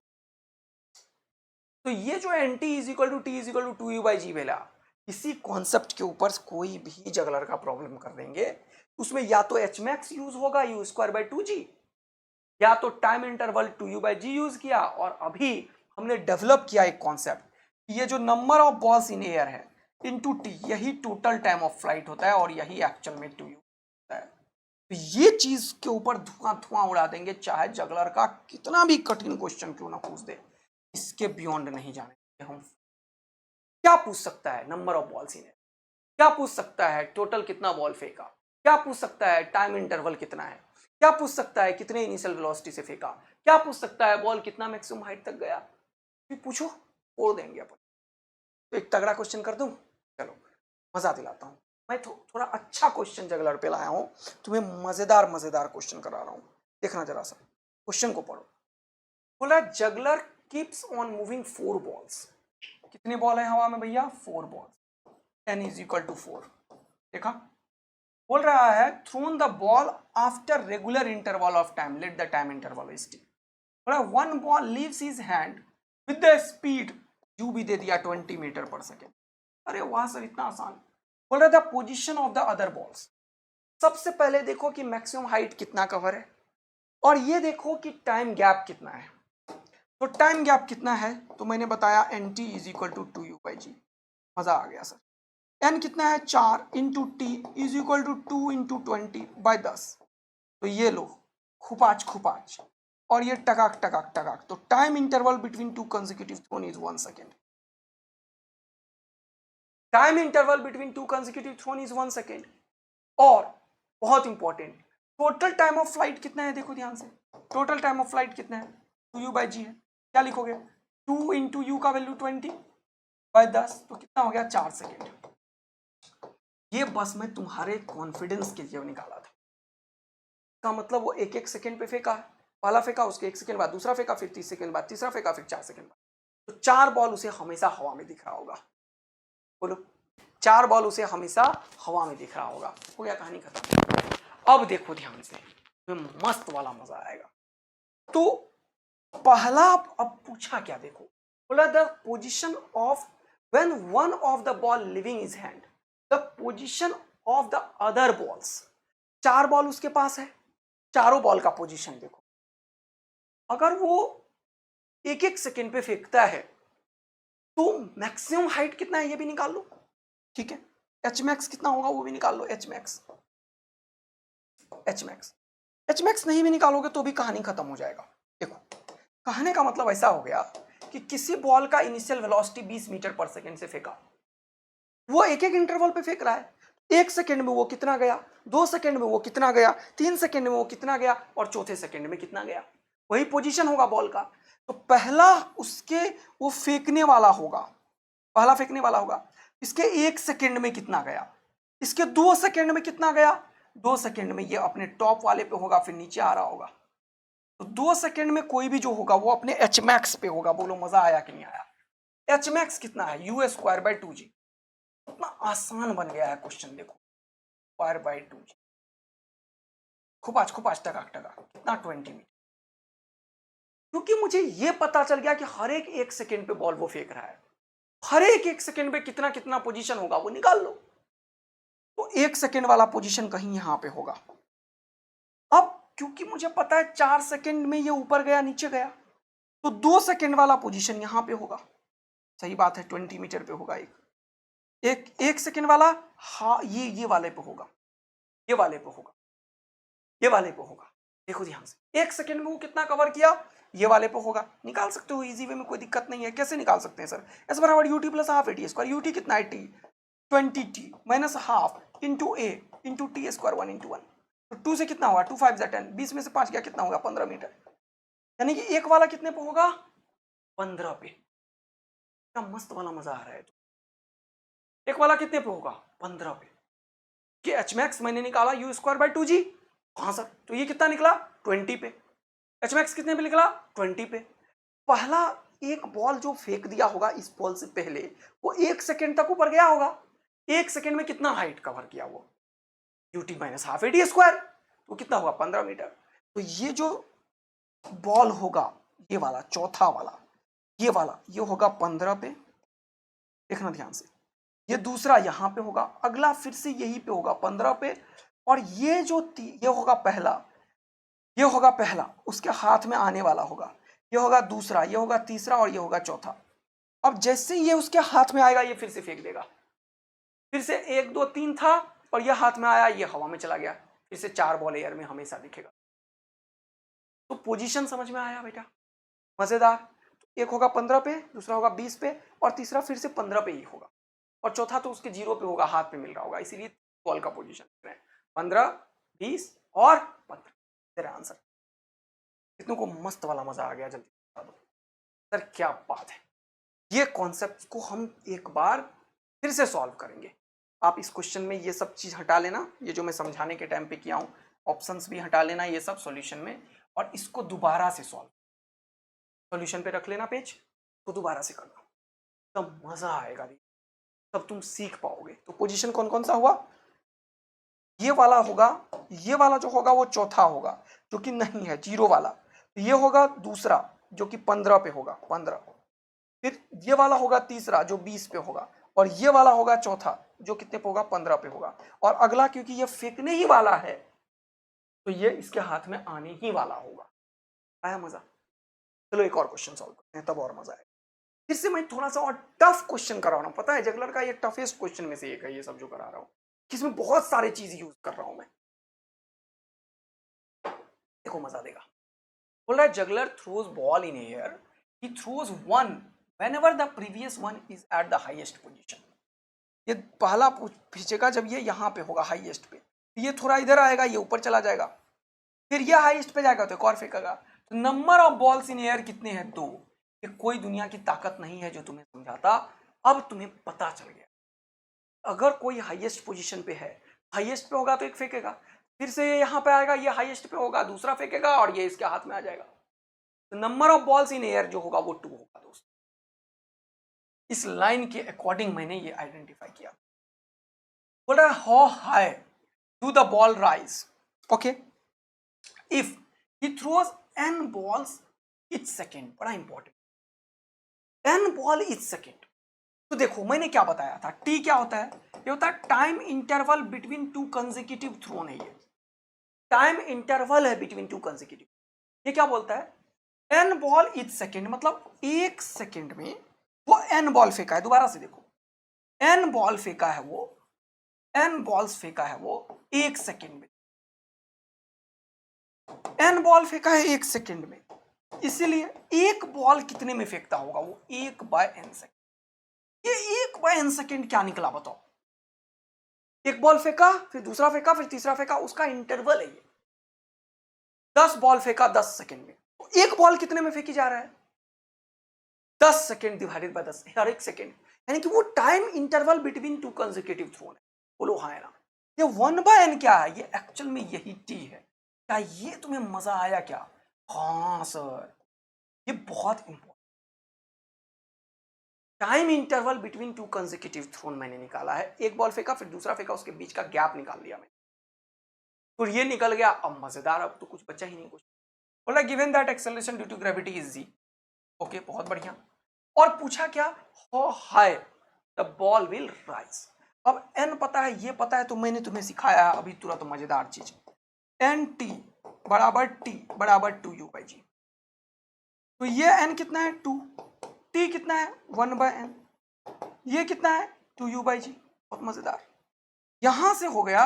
तो ये जो nt is equal to t is equal to 2u/g बेला, इसी concept के ऊपर कोई भी जगलर का प्रॉब्लम कर देंगे, उसमें या तो एच मैक्स यूज होगा u²/2g, या तो टाइम इंटरवल 2u/g यूज किया, और अभी हमने डेवलप किया एक कॉन्सेप्ट, ये जो number of balls in air है इनटू टी, यही टोटल टाइम ऑफ फ्लाइट होता है, और यही एक्चुअल में 2u होता है। तो ये चीज के ऊपर धुआं धुआं उड़ा देंगे, चाहे जगलर का कितना भी कठिन क्वेश्चन क्यों ना पूछ दे, इसके बियॉन्ड नहीं जाने हम। क्या पूछ सकता है? Number of balls in air. क्या पूछ सकता है? टोटल कितना बॉल फेंका। क्या पूछ सकता है? टाइम इंटरवल कितना है। क्या पूछ सकता है? कितने इनिशियल वेलोसिटी से फेंका। क्या पूछ सकता है? बॉल कितना मैक्सिमम हाइट तक गया। फिर पूछो, छोड़ देंगे अपन। तो एक तगड़ा क्वेश्चन कर दूं, चलो मजा दिलाता हूं। मैं थोड़ा अच्छा क्वेश्चन जगलर पे लाया हूं, तुम्हें मजेदार मजेदार क्वेश्चन करा रहा हूं। देखना जरा सा, क्वेश्चन को पढ़ो। बोला juggler keeps on moving 4 balls. कितने बॉल है हवा में भैया? 4 ball. n is equal to 4। देखा, बोल रहा है thrown the ball after regular interval of time, let the time interval is t. बोला one ball leaves his hand with the speed, u भी दे दिया 20 मीटर पर सेकेंड। अरे वाह सर, इतना आसान। बोल रहा था position of the other balls, सबसे पहले देखो कि मैक्सिमम हाइट कितना कवर है, और ये देखो कि टाइम गैप कितना है। तो टाइम गैप कितना है, तो मैंने बताया n t is equal to 2u/g। मजा आ गया सर। एन कितना है 4 into t is equal to 2 into 20/10। तो ये लो खुपाच खुपाच, और ये टकाक टकाक टकाक। तो time interval between two consecutive thrown is 1 second. Time interval between two consecutive thrown is 1 second. और बहुत important, total time of flight कितना है, देखो ध्यान से। टोटल टाइम ऑफ फ्लाइट कितना है, 2u/g है। क्या लिखोगे, 2 इंटू यू का वैल्यू 20/10, तो कितना हो गया 4 सेकेंड। ये बस मैं तुम्हारे कॉन्फिडेंस के लिए निकाला था। का मतलब वो एक एक सेकेंड पे फेंका, पहला फेंका, उसके 1 सेकेंड बाद दूसरा फेंका, फिर 30 सेकेंड बाद तीसरा फेंका, फिर 4 सेकेंड बाद। तो 4 बॉल उसे हमेशा हवा में दिख रहा होगा। बोलो, 4 बॉल उसे हमेशा हवा में दिख रहा होगा। हो गया, कहानी खत्म। अब देखो ध्यान से, मस्त वाला मजा आएगा। तो पहला अब पूछा क्या, देखो बोला the position of when one of the ball living is hand, the position of the other balls. 4 ball उसके पास है, चारों बॉल का पोजीशन देखो। अगर वो एक एक सेकेंड पे फेंकता है तो मैक्सिमम हाइट कितना है ये भी निकाल लो, ठीक है। एच मैक्स कितना होगा वो भी निकाल लो। एच मैक्स नहीं भी निकालोगे तो भी कहानी खत्म हो जाएगा। देखो, कहने का मतलब ऐसा हो गया कि किसी बॉल का इनिशियल वेलोसिटी 20 मीटर पर सेकेंड से फेंका, वो एक एक इंटरवल पे फेंक रहा है। 1 सेकेंड में वो कितना गया, 2 सेकेंड में वो कितना गया, 3 सेकेंड में वो कितना गया, और चौथे सेकेंड में कितना गया। वही पोजीशन होगा बॉल का। तो पहला उसके वो फेंकने वाला होगा, पहला फेंकने वाला होगा। इसके 1 सेकेंड में कितना गया, इसके 2 सेकेंड में कितना गया, 2 सेकेंड में ये अपने टॉप वाले पे होगा, फिर नीचे आ रहा होगा। तो 2 सेकेंड में कोई भी जो होगा वो अपने एच मैक्स पे होगा। बोलो मजा आया कि नहीं आया। एच मैक्स कितना है, u²/2g। इतना आसान बन गया है क्वेश्चन, देखो स्क्वायर/2g। खुपाच खुपाच टकाक टकाक, कितना 20 मीटर। क्योंकि मुझे ये पता चल गया कि हर एक 1 सेकेंड पे बॉल वो फेंक रहा है, हर एक 1 सेकेंड पे कितना कितना पोजीशन होगा वो निकाल लो। तो 1 सेकेंड वाला पोजीशन कहीं यहां पे होगा। अब क्योंकि मुझे पता है 4 सेकेंड में ये ऊपर गया नीचे गया, तो 2 सेकेंड वाला पोजीशन यहां पे होगा। सही बात है, 20 मीटर पे होगा। एक सेकेंड वाला, हाँ ये वाले पे होगा, ये वाले पे होगा, ये वाले पे होगा। देखो ध्यान से, 1 सेकेंड में वो कितना कवर किया, ये वाले पे होगा। निकाल सकते हो इजी वे में, कोई दिक्कत नहीं है। कैसे निकाल सकते हैं सर, एस बराबर u t plus half a t square. U t कितना है, t 20t minus half into a into t square 1 into 1। तो 2 से कितना होगा, 2 5 10, 20 में से 5 गया, कितना होगा 15 मीटर। यानी कि एक वाला कितने पे होगा, 15 पे। क्या मस्त वाला मजा आ रहा है। एक वाला कितने पे होगा, 15 पे। कि एच मैक्स मैंने निकाला u²/2g। हाँ सर, तो ये कितना निकला 20 पे। एच मैक्स कितने पे निकला 20 पे। पहला एक बॉल जो फेंक दिया होगा इस बॉल से पहले, वो 1 सेकेंड तक ऊपर गया होगा। 1 सेकेंड में कितना हाइट कवर किया वो, ut minus half a t square. तो कितना होगा 15 मीटर। तो ये जो बॉल होगा, ये वाला चौथा वाला, ये वाला, ये होगा 15 पे। देखना ध्यान से, ये दूसरा यहां पे होगा, अगला फिर से यही पे होगा 15 पे। और ये जो ये होगा पहला, ये होगा पहला, उसके हाथ में आने वाला होगा। ये होगा दूसरा, ये होगा तीसरा, और ये होगा चौथा। अब जैसे ये उसके हाथ में आएगा, ये फिर से फेंक देगा। फिर से 1 2 3 था, और ये हाथ में आया, ये हवा में चला गया। फिर से 4 बॉल एयर में हमेशा दिखेगा। तो पोजीशन समझ में आया बेटा, मजेदार। एक होगा 15 पे, दूसरा होगा 20 पे, और तीसरा फिर से 15 पे ही होगा, और चौथा तो उसके 0 पे होगा, हाथ पे मिल रहा होगा। इसीलिए बॉल का पोजीशन 15 20 और 15। तेरा आंसर। कितनों को मस्त वाला मजा आ गया, जल्दी बता दो सर, क्या बात है। ये कॉन्सेप्ट को हम एक बार फिर से सॉल्व करेंगे। आप इस क्वेश्चन में ये सब चीज हटा लेना, ये जो मैं समझाने के टाइम पे किया हूँ, ऑप्शंस भी हटा लेना ये सब सॉल्यूशन में, और इसको दोबारा से सॉल्व सॉल्यूशन पे रख लेना पेज, तो दोबारा से करना, तब मजा आएगा, तब तुम सीख पाओगे। तो पोजीशन कौन कौन सा हुआ, ये वाला होगा, ये वाला जो होगा वो चौथा होगा, जो कि नहीं है 0 वाला। तो ये होगा दूसरा, जो कि 15 पे होगा 15। फिर ये वाला होगा तीसरा, जो 20 पे होगा, और ये वाला होगा चौथा, जो कितने पे होगा, 15 पे होगा। और अगला क्योंकि ये फेंकने ही वाला है तो ये इसके हाथ में आने ही वाला होगा। आया मजा? चलो एक और क्वेश्चन सॉल्व करते हैं, तब और मजा आएगा। फिर से मैं थोड़ा सा और टफ क्वेश्चन करा रहा हूं, पता है जगलर का ये टफेस्ट क्वेश्चन में से एक है ये सब जो करा रहा हूं, इसमें बहुत सारे चीज यूज कर रहा हूं मैं। देखो मजा देगा। बोल रहा है juggler throws ball in air, he throws one whenever the previous one is at the highest position. ये पहला खींचेगा जब ये यहाँ पे होगा हाईएस्ट पे, ये थोड़ा इधर आएगा, ये ऊपर चला जाएगा, फिर ये हाईएस्ट पे जाएगा तो एक और फेंकेगा। तो number of balls in air कितने हैं, 2। ये कोई दुनिया की ताकत नहीं है जो तुम्हें समझाता, अब तुम्हें पता चल गया। अगर कोई हाईएस्ट पोजीशन पे है, हाईएस्ट पे होगा तो एक फेंकेगा, फिर से ये यहाँ पे आएगा, ये हाईएस्ट पे होगा, दूसरा फेंकेगा और ये इसके हाथ में आ जाएगा। तो number of balls in air जो होगा वो 2 होगा दोस्तों। इस लाइन के अकॉर्डिंग मैंने ये आइडेंटिफाई किया। बोल रहा है how high do the ball rise, okay, if he throws n balls each second। बड़ा important, n ball each second. तो देखो मैंने क्या बताया था, t क्या होता है, ये होता है time interval between 2 consecutive thrown है। ये टाइम इंटरवल है बिटवीन 2 कंसेक्यूटिव। ये क्या बोलता है, n बॉल each सेकेंड, मतलब एक सेकेंड में वो n बॉल फेंका है। दोबारा से देखो, n बॉल फेंका है वो, n बॉल्स फेंका है वो एक सेकेंड में, n बॉल फेंका है एक सेकेंड में, इसीलिए एक बॉल कितने में फेंकता होगा, वो 1/n सेकेंड। ये 1/n सेकेंड क्या निकला बताओ, एक बॉल फेंका, फिर दूसरा फेंका, फिर तीसरा फेंका, उसका इंटरवल है ये। 10 बॉल फेंका 10 सेकेंड में, तो एक बॉल कितने में फेंकी जा रहा है, 10 सेकेंड डिवाइडेड बाय 10, हर एक सेकेंड, यानी कि वो time interval between 2 consecutive thrown है। बोलो हाँ है ना। ये 1/n क्या है, ये एक्चुअल में यही t है। क्या ये तुम्हें मजा आया क्या? हाँ सर, ये बहुत important. Time interval between 2 consecutive thrown मैंने निकाला है, एक बॉल फेंका फिर दूसरा फेंका, उसके बीच का गैप निकाल लिया मैंने, तो ये निकल गया। अब मजेदार, अब तो कुछ बचा ही नहीं कुछ। बोला given that acceleration due to gravity is g, okay बहुत बढ़िया। और पूछा क्या, how high the ball will rise. अब n पता है, ये पता है, तो मैंने तुम्हें सिखाया है अभी तुरंत मजेदार चीज, nt बराबर t बराबर 2u/g। तो ये n कितना है 2, t कितना है 1/n, ये कितना है 2u/g। बहुत मजेदार। यहां से हो गया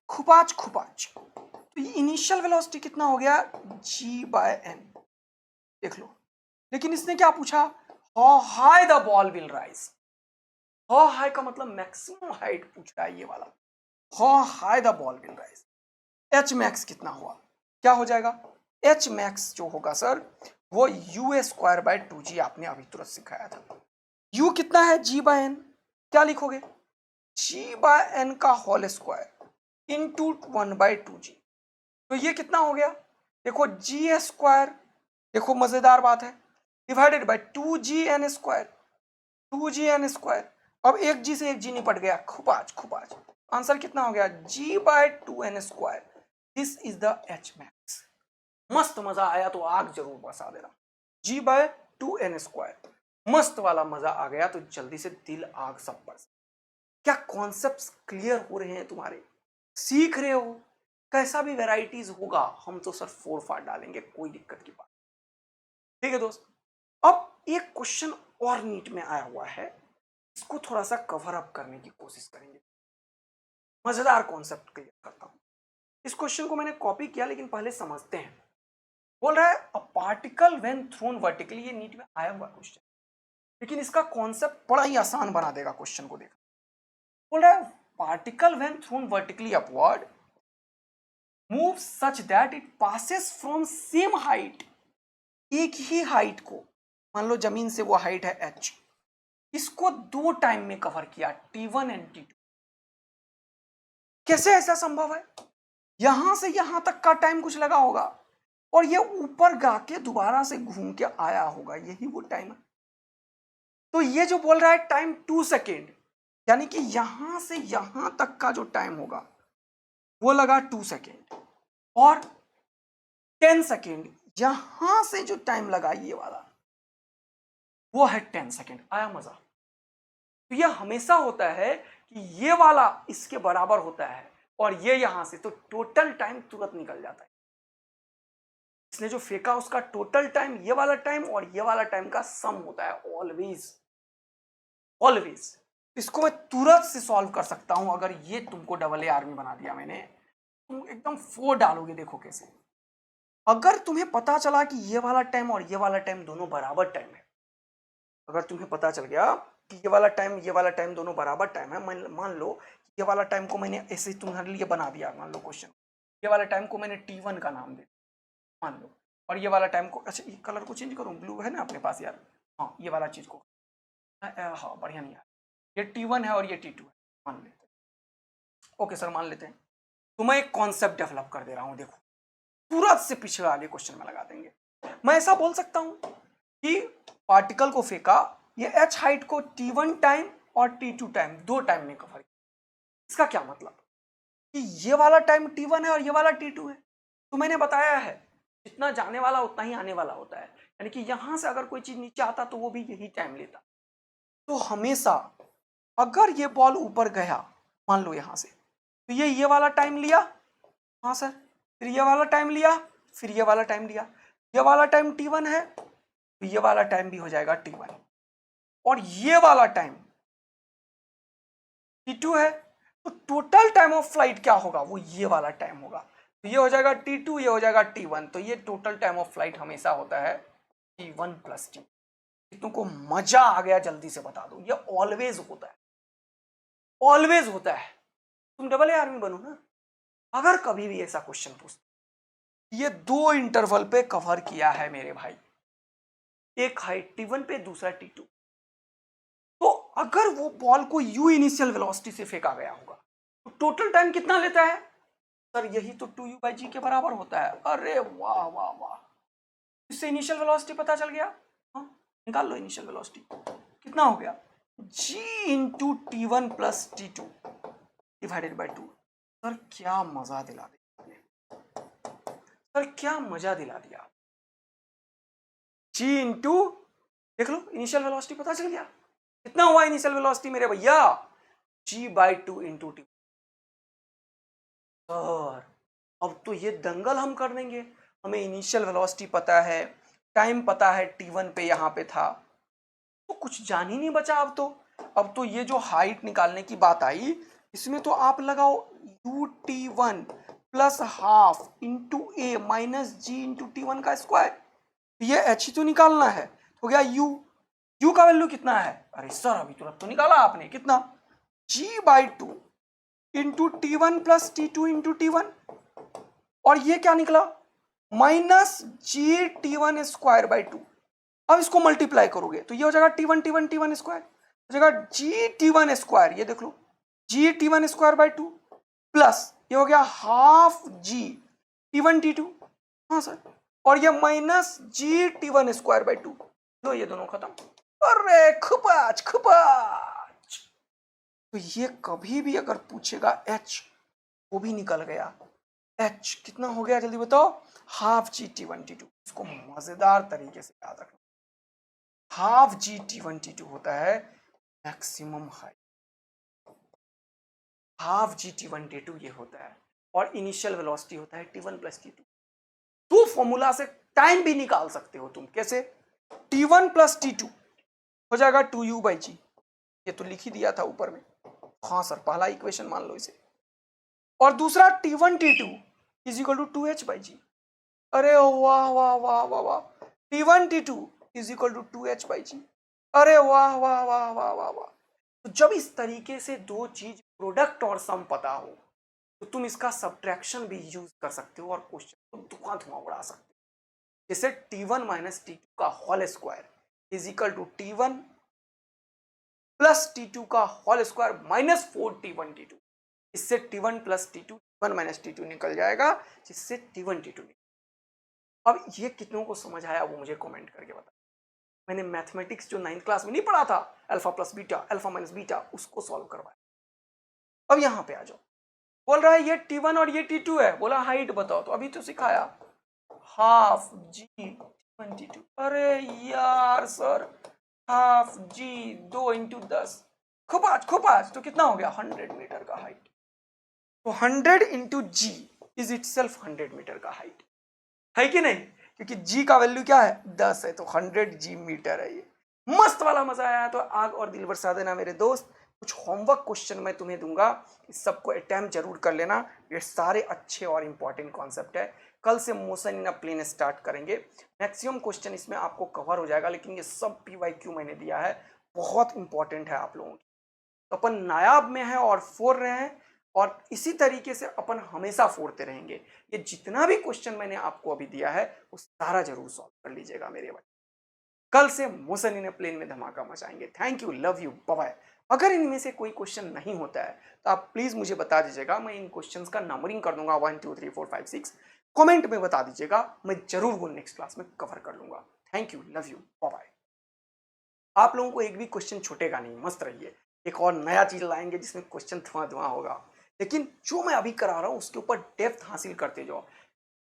खुपाच खुपाच, तो ये इनिशियल वेलोसिटी कितना हो गया g/n, देख लो। लेकिन इसने क्या पूछा, how high the ball will rise. How high का मतलब मैक्सिमम हाइट पूछ रहा है ये वाला, how high the ball will rise. H max कितना हुआ, क्या हो जाएगा, एच मैक्स जो होगा सर वो u²/2g, आपने अभी तुरंत सिखाया था। u कितना है g/n, क्या लिखोगे, g/n का होल स्क्वायर इंटू 1/2g। तो ये कितना हो गया, देखो g², देखो मजेदार बात है, डिवाइडेड बाय 2gn², 2gn²। अब एक g से एक g निपट गया, खुपाच खुपाच। आंसर कितना हो गया, g/2n²। This is the H max. मस्त मजा आया तो आग जरूर बरसा देना, g/2n²। मस्त वाला मजा आ गया तो जल्दी से दिल आग सब बरसा। क्या कॉन्सेप्ट्स क्लियर हो रहे हैं तुम्हारे, सीख रहे हो? कैसा भी वैरायटीज होगा हम तो सर 4 फाड़ डालेंगे, कोई दिक्कत की बात। ठीक है दोस्त, अब एक क्वेश्चन और नीट में आया हुआ है, इसको थोड़ा सा कवर अप करने की कोशिश करेंगे। मजेदार कॉन्सेप्ट क्लियर करता हूं। इस क्वेश्चन को मैंने कॉपी किया, लेकिन पहले समझते हैं। बोल रहा है a particle when thrown vertically, ये नीट में आया हुआ क्वेश्चन, लेकिन इसका कॉन्सेप्ट बड़ा ही आसान बना देगा क्वेश्चन को। देखा, बोल रहा है particle when thrown vertically upward move such that it passes from same height, एक ही हाइट को, मान लो जमीन से वो हाइट है h, इसको 2 टाइम में कवर किया, t1 एंड t2। कैसे ऐसा संभव है, यहां से यहां तक का टाइम कुछ लगा होगा और ये ऊपर गा के दोबारा से घूम के आया होगा, यही वो टाइम है। तो ये जो बोल रहा है टाइम 2 सेकेंड, यानी कि यहां से यहां तक का जो टाइम होगा वो लगा 2 सेकेंड, और 10 सेकेंड यहां से जो टाइम लगा ये वाला वो है 10 सेकेंड। आया मजा? तो ये हमेशा होता है कि ये वाला इसके बराबर होता है और ये यहां से, तो टोटल टाइम तुरंत निकल जाता है। इसने जो फेंका उसका टोटल टाइम, ये वाला टाइम और ये वाला टाइम का सम होता है ऑलवेज, ऑलवेज। इसको मैं तुरंत से सॉल्व कर सकता हूं। अगर ये तुमको डबल ए आर्मी बना दिया मैंने, तुम एकदम 4 डालोगे, देखो कैसे। अगर तुम्हें पता चला कि ये वाला टाइम और ये वाला टाइम दोनों बराबर टाइम है, अगर तुम्हें पता चल गया कि ये वाला टाइम दोनों बराबर टाइम है, मान लो ये वाला टाइम को मैंने ऐसे ही तुम्हारे लिए बना दिया, मान लो क्वेश्चन, ये वाला टाइम को मैंने T1 का नाम दे मान लो, और ये वाला टाइम को, अच्छा ये कलर को चेंज करूँ, ब्लू है ना अपने पास यार, हाँ ये वाला चीज को, हाँ बढ़िया नहीं यार, ये T1 है और ये T2 है, मान लेते हैं। ओके सर मान लेते हैं। तो मैं एक कॉन्सेप्ट डेवलप कर दे रहा हूँ, देखो तुरंत से पीछे आगे क्वेश्चन में लगा देंगे। मैं ऐसा बोल सकता हूँ कि पार्टिकल को फेंका, ये h हाइट को T1 टाइम और T2 टाइम, 2 टाइम में कवर किया। इसका क्या मतलब कि ये वाला टाइम T1 है और ये वाला T2 है। तो मैंने बताया है जितना जाने वाला उतना ही आने वाला होता है, यानी कि यहां से अगर कोई चीज नीचे आता तो वो भी यही टाइम लेता। तो हमेशा अगर ये बॉल ऊपर गया, मान लो यहां से, तो ये वाला टाइम लिया, हाँ सर, फिर ये वाला टाइम लिया, फिर ये वाला टाइम लिया, ये वाला टाइम T1 है तो ये वाला टाइम भी हो जाएगा T1, और ये वाला टाइम T2 है, तो टोटल टाइम ऑफ फ्लाइट क्या होगा, वो ये वाला टाइम होगा। तो ये हो जाएगा T2, ये हो जाएगा T1, तो ये टोटल टाइम ऑफ फ्लाइट हमेशा होता है T1 प्लस T। तुमको मजा आ गया, जल्दी से बता दो, ये ऑलवेज होता है, ऑलवेज होता है। तुम डबल ए आर्मी बनो ना, अगर कभी भी ऐसा क्वेश्चन पूछ, ये 2 इंटरवल पे कवर किया है मेरे भाई, एक हाइट T1 पे, दूसरा T2। तो अगर वो बॉल को u इनिशियल वेलोसिटी से फेंका गया होगा तो टोटल टाइम कितना लेता है सर, यही तो 2u/g के बराबर होता है। अरे वाह वाह वाह, इससे इनिशियल वेलोसिटी पता चल गया। हाँ निकाल लो इनिशियल वेलोसिटी, कितना हो गया, g into T1 plus T2 divided by 2। Sir क्या मजा दिला दिया, सर क्या मजा दिला दिया। g इंटू, देख लो इनिशियल वेलोसिटी पता चल गया, कितना हुआ इनिशियल वेलोसिटी मेरे भैया, g/2 इंटू T। सर अब तो ये दंगल हम कर देंगे, हमें इनिशियल वेलोसिटी पता है, टाइम पता है T1 पे यहाँ पे था, तो कुछ जान ही नहीं बचा। अब तो ये जो हाइट निकालने की बात आई, इसमें तो आप लगाओ ut1 प्लस हाफ इंटू ए माइनस जी इंटू T1 का स्क्वायर, ये h ही तो निकालना है, हो गया u का वैल्यू कितना है, अरे सर अभी तुरंत तो निकाला आपने, कितना, g/2 into T1 plus T2 into T1, और ये क्या निकला, minus g T1 square by 2। अब इसको मल्टीप्लाई करोगे तो ये हो जाएगा T1 स्क्वायर, हो जाएगा जी T1 स्क्वायर, ये देख लो जी T1 स्क्वायर बाई 2 प्लस ये हो गया हाफ जी T1 T2, हाँ सर, और ये minus g T1 square by 2, लो ये दोनों खत्म। अरे खुपाच खुपाच, तो ये कभी भी अगर पूछेगा h, वो भी निकल गया, h कितना हो गया जल्दी बताओ, हाफ जी T1 T2। इसको मजेदार तरीके से याद रखना, हाफ जी T1 T2 होता है मैक्सिमम हाइट, हाफ जी T1 T2 ये होता है, और इनिशियल वेलोसिटी होता है T1 प्लस T2। तो फॉर्मूला से टाइम भी निकाल सकते हो तुम, कैसे, T1 प्लस T2 हो जाएगा 2u/g, ये तो लिख ही दिया था ऊपर में, हाँ सर पहला इक्वेशन मान लो इसे, और दूसरा T1 T2 is equal to 2h/g। अरे वाह वाह वाह वाह वाह, T1 T2 is equal to 2h/g। अरे वाह वाह वाह वाह वाह वाह। तो जब इस तरीके से दो चीज प्रोडक्ट और सम पता हो तो तुम इसका सब्ट्रैक्शन भी यूज कर सकते हो और क्वेश्चन को धुआं धुआं उड़ा सकते हो। जैसे T1 माइनस T2 का whole square is equal to T1 plus T2 का whole square minus 4T1 T2, इससे T1 plus T2 T1 minus T2 निकल जाएगा, जिससे T1 T2 निकल। अब ये कितनों को समझ आया वो मुझे कमेंट करके बता। मैंने मैथमेटिक्स जो 9th क्लास में नहीं पढ़ा था, alpha plus beta alpha minus beta, उसको सॉल्व करवाया। अब यहाँ पे आ जाओ, बोल रहा है ये T1 और ये T2 है, बोला हाइट बताओ, तो अभी तो सिखाया हाफ जी T1 T2। अरे यार सर हाफ जी 2 इंटू 10, खोपाज तो कितना हो गया 100 मीटर का हाइट। तो 100 into g is itself 100 meter का हाइट है कि नहीं, क्योंकि जी का वैल्यू क्या है 10 है, तो 100 जी मीटर है। ये मस्त वाला मजा आया तो आग और दिल बरसा देना मेरे दोस्त। कुछ होमवर्क क्वेश्चन मैं तुम्हें दूंगा, इस सबको अटेम्प्ट जरूर कर लेना। ये सारे अच्छे और इंपॉर्टेंट कॉन्सेप्ट है। कल से motion in a plane start करेंगे। मैक्सिमम क्वेश्चन इसमें आपको कवर हो जाएगा, लेकिन ये सब पीवाईक्यू मैंने दिया है, बहुत इंपॉर्टेंट है आप लोगों की। तो अपन नायाब में है और फोड़ रहे हैं, और इसी तरीके से अपन हमेशा फोड़ते रहेंगे। ये जितना भी क्वेश्चन मैंने आपको अभी दिया है वो सारा जरूर सॉल्व कर लीजिएगा मेरे भाई। कल से मोशन इन प्लेन में धमाका मचाएंगे। Thank you, love you, bye bye. अगर इनमें से कोई क्वेश्चन नहीं होता है तो आप प्लीज मुझे बता दीजिएगा, मैं इन क्वेश्चंस का नंबरिंग कर दूंगा 1 2 3 4 5 6। कमेंट में बता दीजिएगा, मैं जरूर वो नेक्स्ट क्लास में कवर कर लूंगा। Thank you, love you, bye bye. आप लोगों को एक भी क्वेश्चन छूटेगा नहीं, मस्त रहिए। एक और नया चीज लाएंगे जिसमें क्वेश्चन धुआं धुआं होगा, लेकिन जो मैं अभी करा रहा हूं उसके ऊपर डेप्थ हासिल करते जाओ।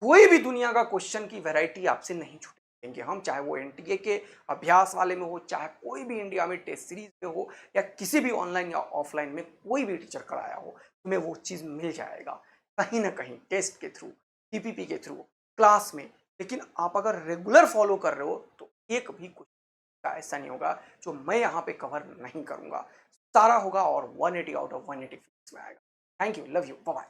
कोई भी दुनिया का क्वेश्चन की वैरायटी आपसे नहीं छूटेंगे हम, चाहे वो एनटीए के अभ्यास वाले में हो, चाहे कोई भी इंडिया में टेस्ट सीरीज में हो, या किसी भी ऑनलाइन या ऑफलाइन में कोई भी टीचर कराया हो, तुम्हें वो चीज़ मिल जाएगा कहीं ना कहीं, टेस्ट के थ्रू, टीपीपी के थ्रू, क्लास में। लेकिन आप अगर रेगुलर फॉलो कर रहे हो तो एक भी कुछ का ऐसा नहीं होगा जो मैं यहाँ पे कवर नहीं करूँगा। सारा होगा और 180 आउट ऑफ 180 में आएगा। Thank you, love you, bye bye.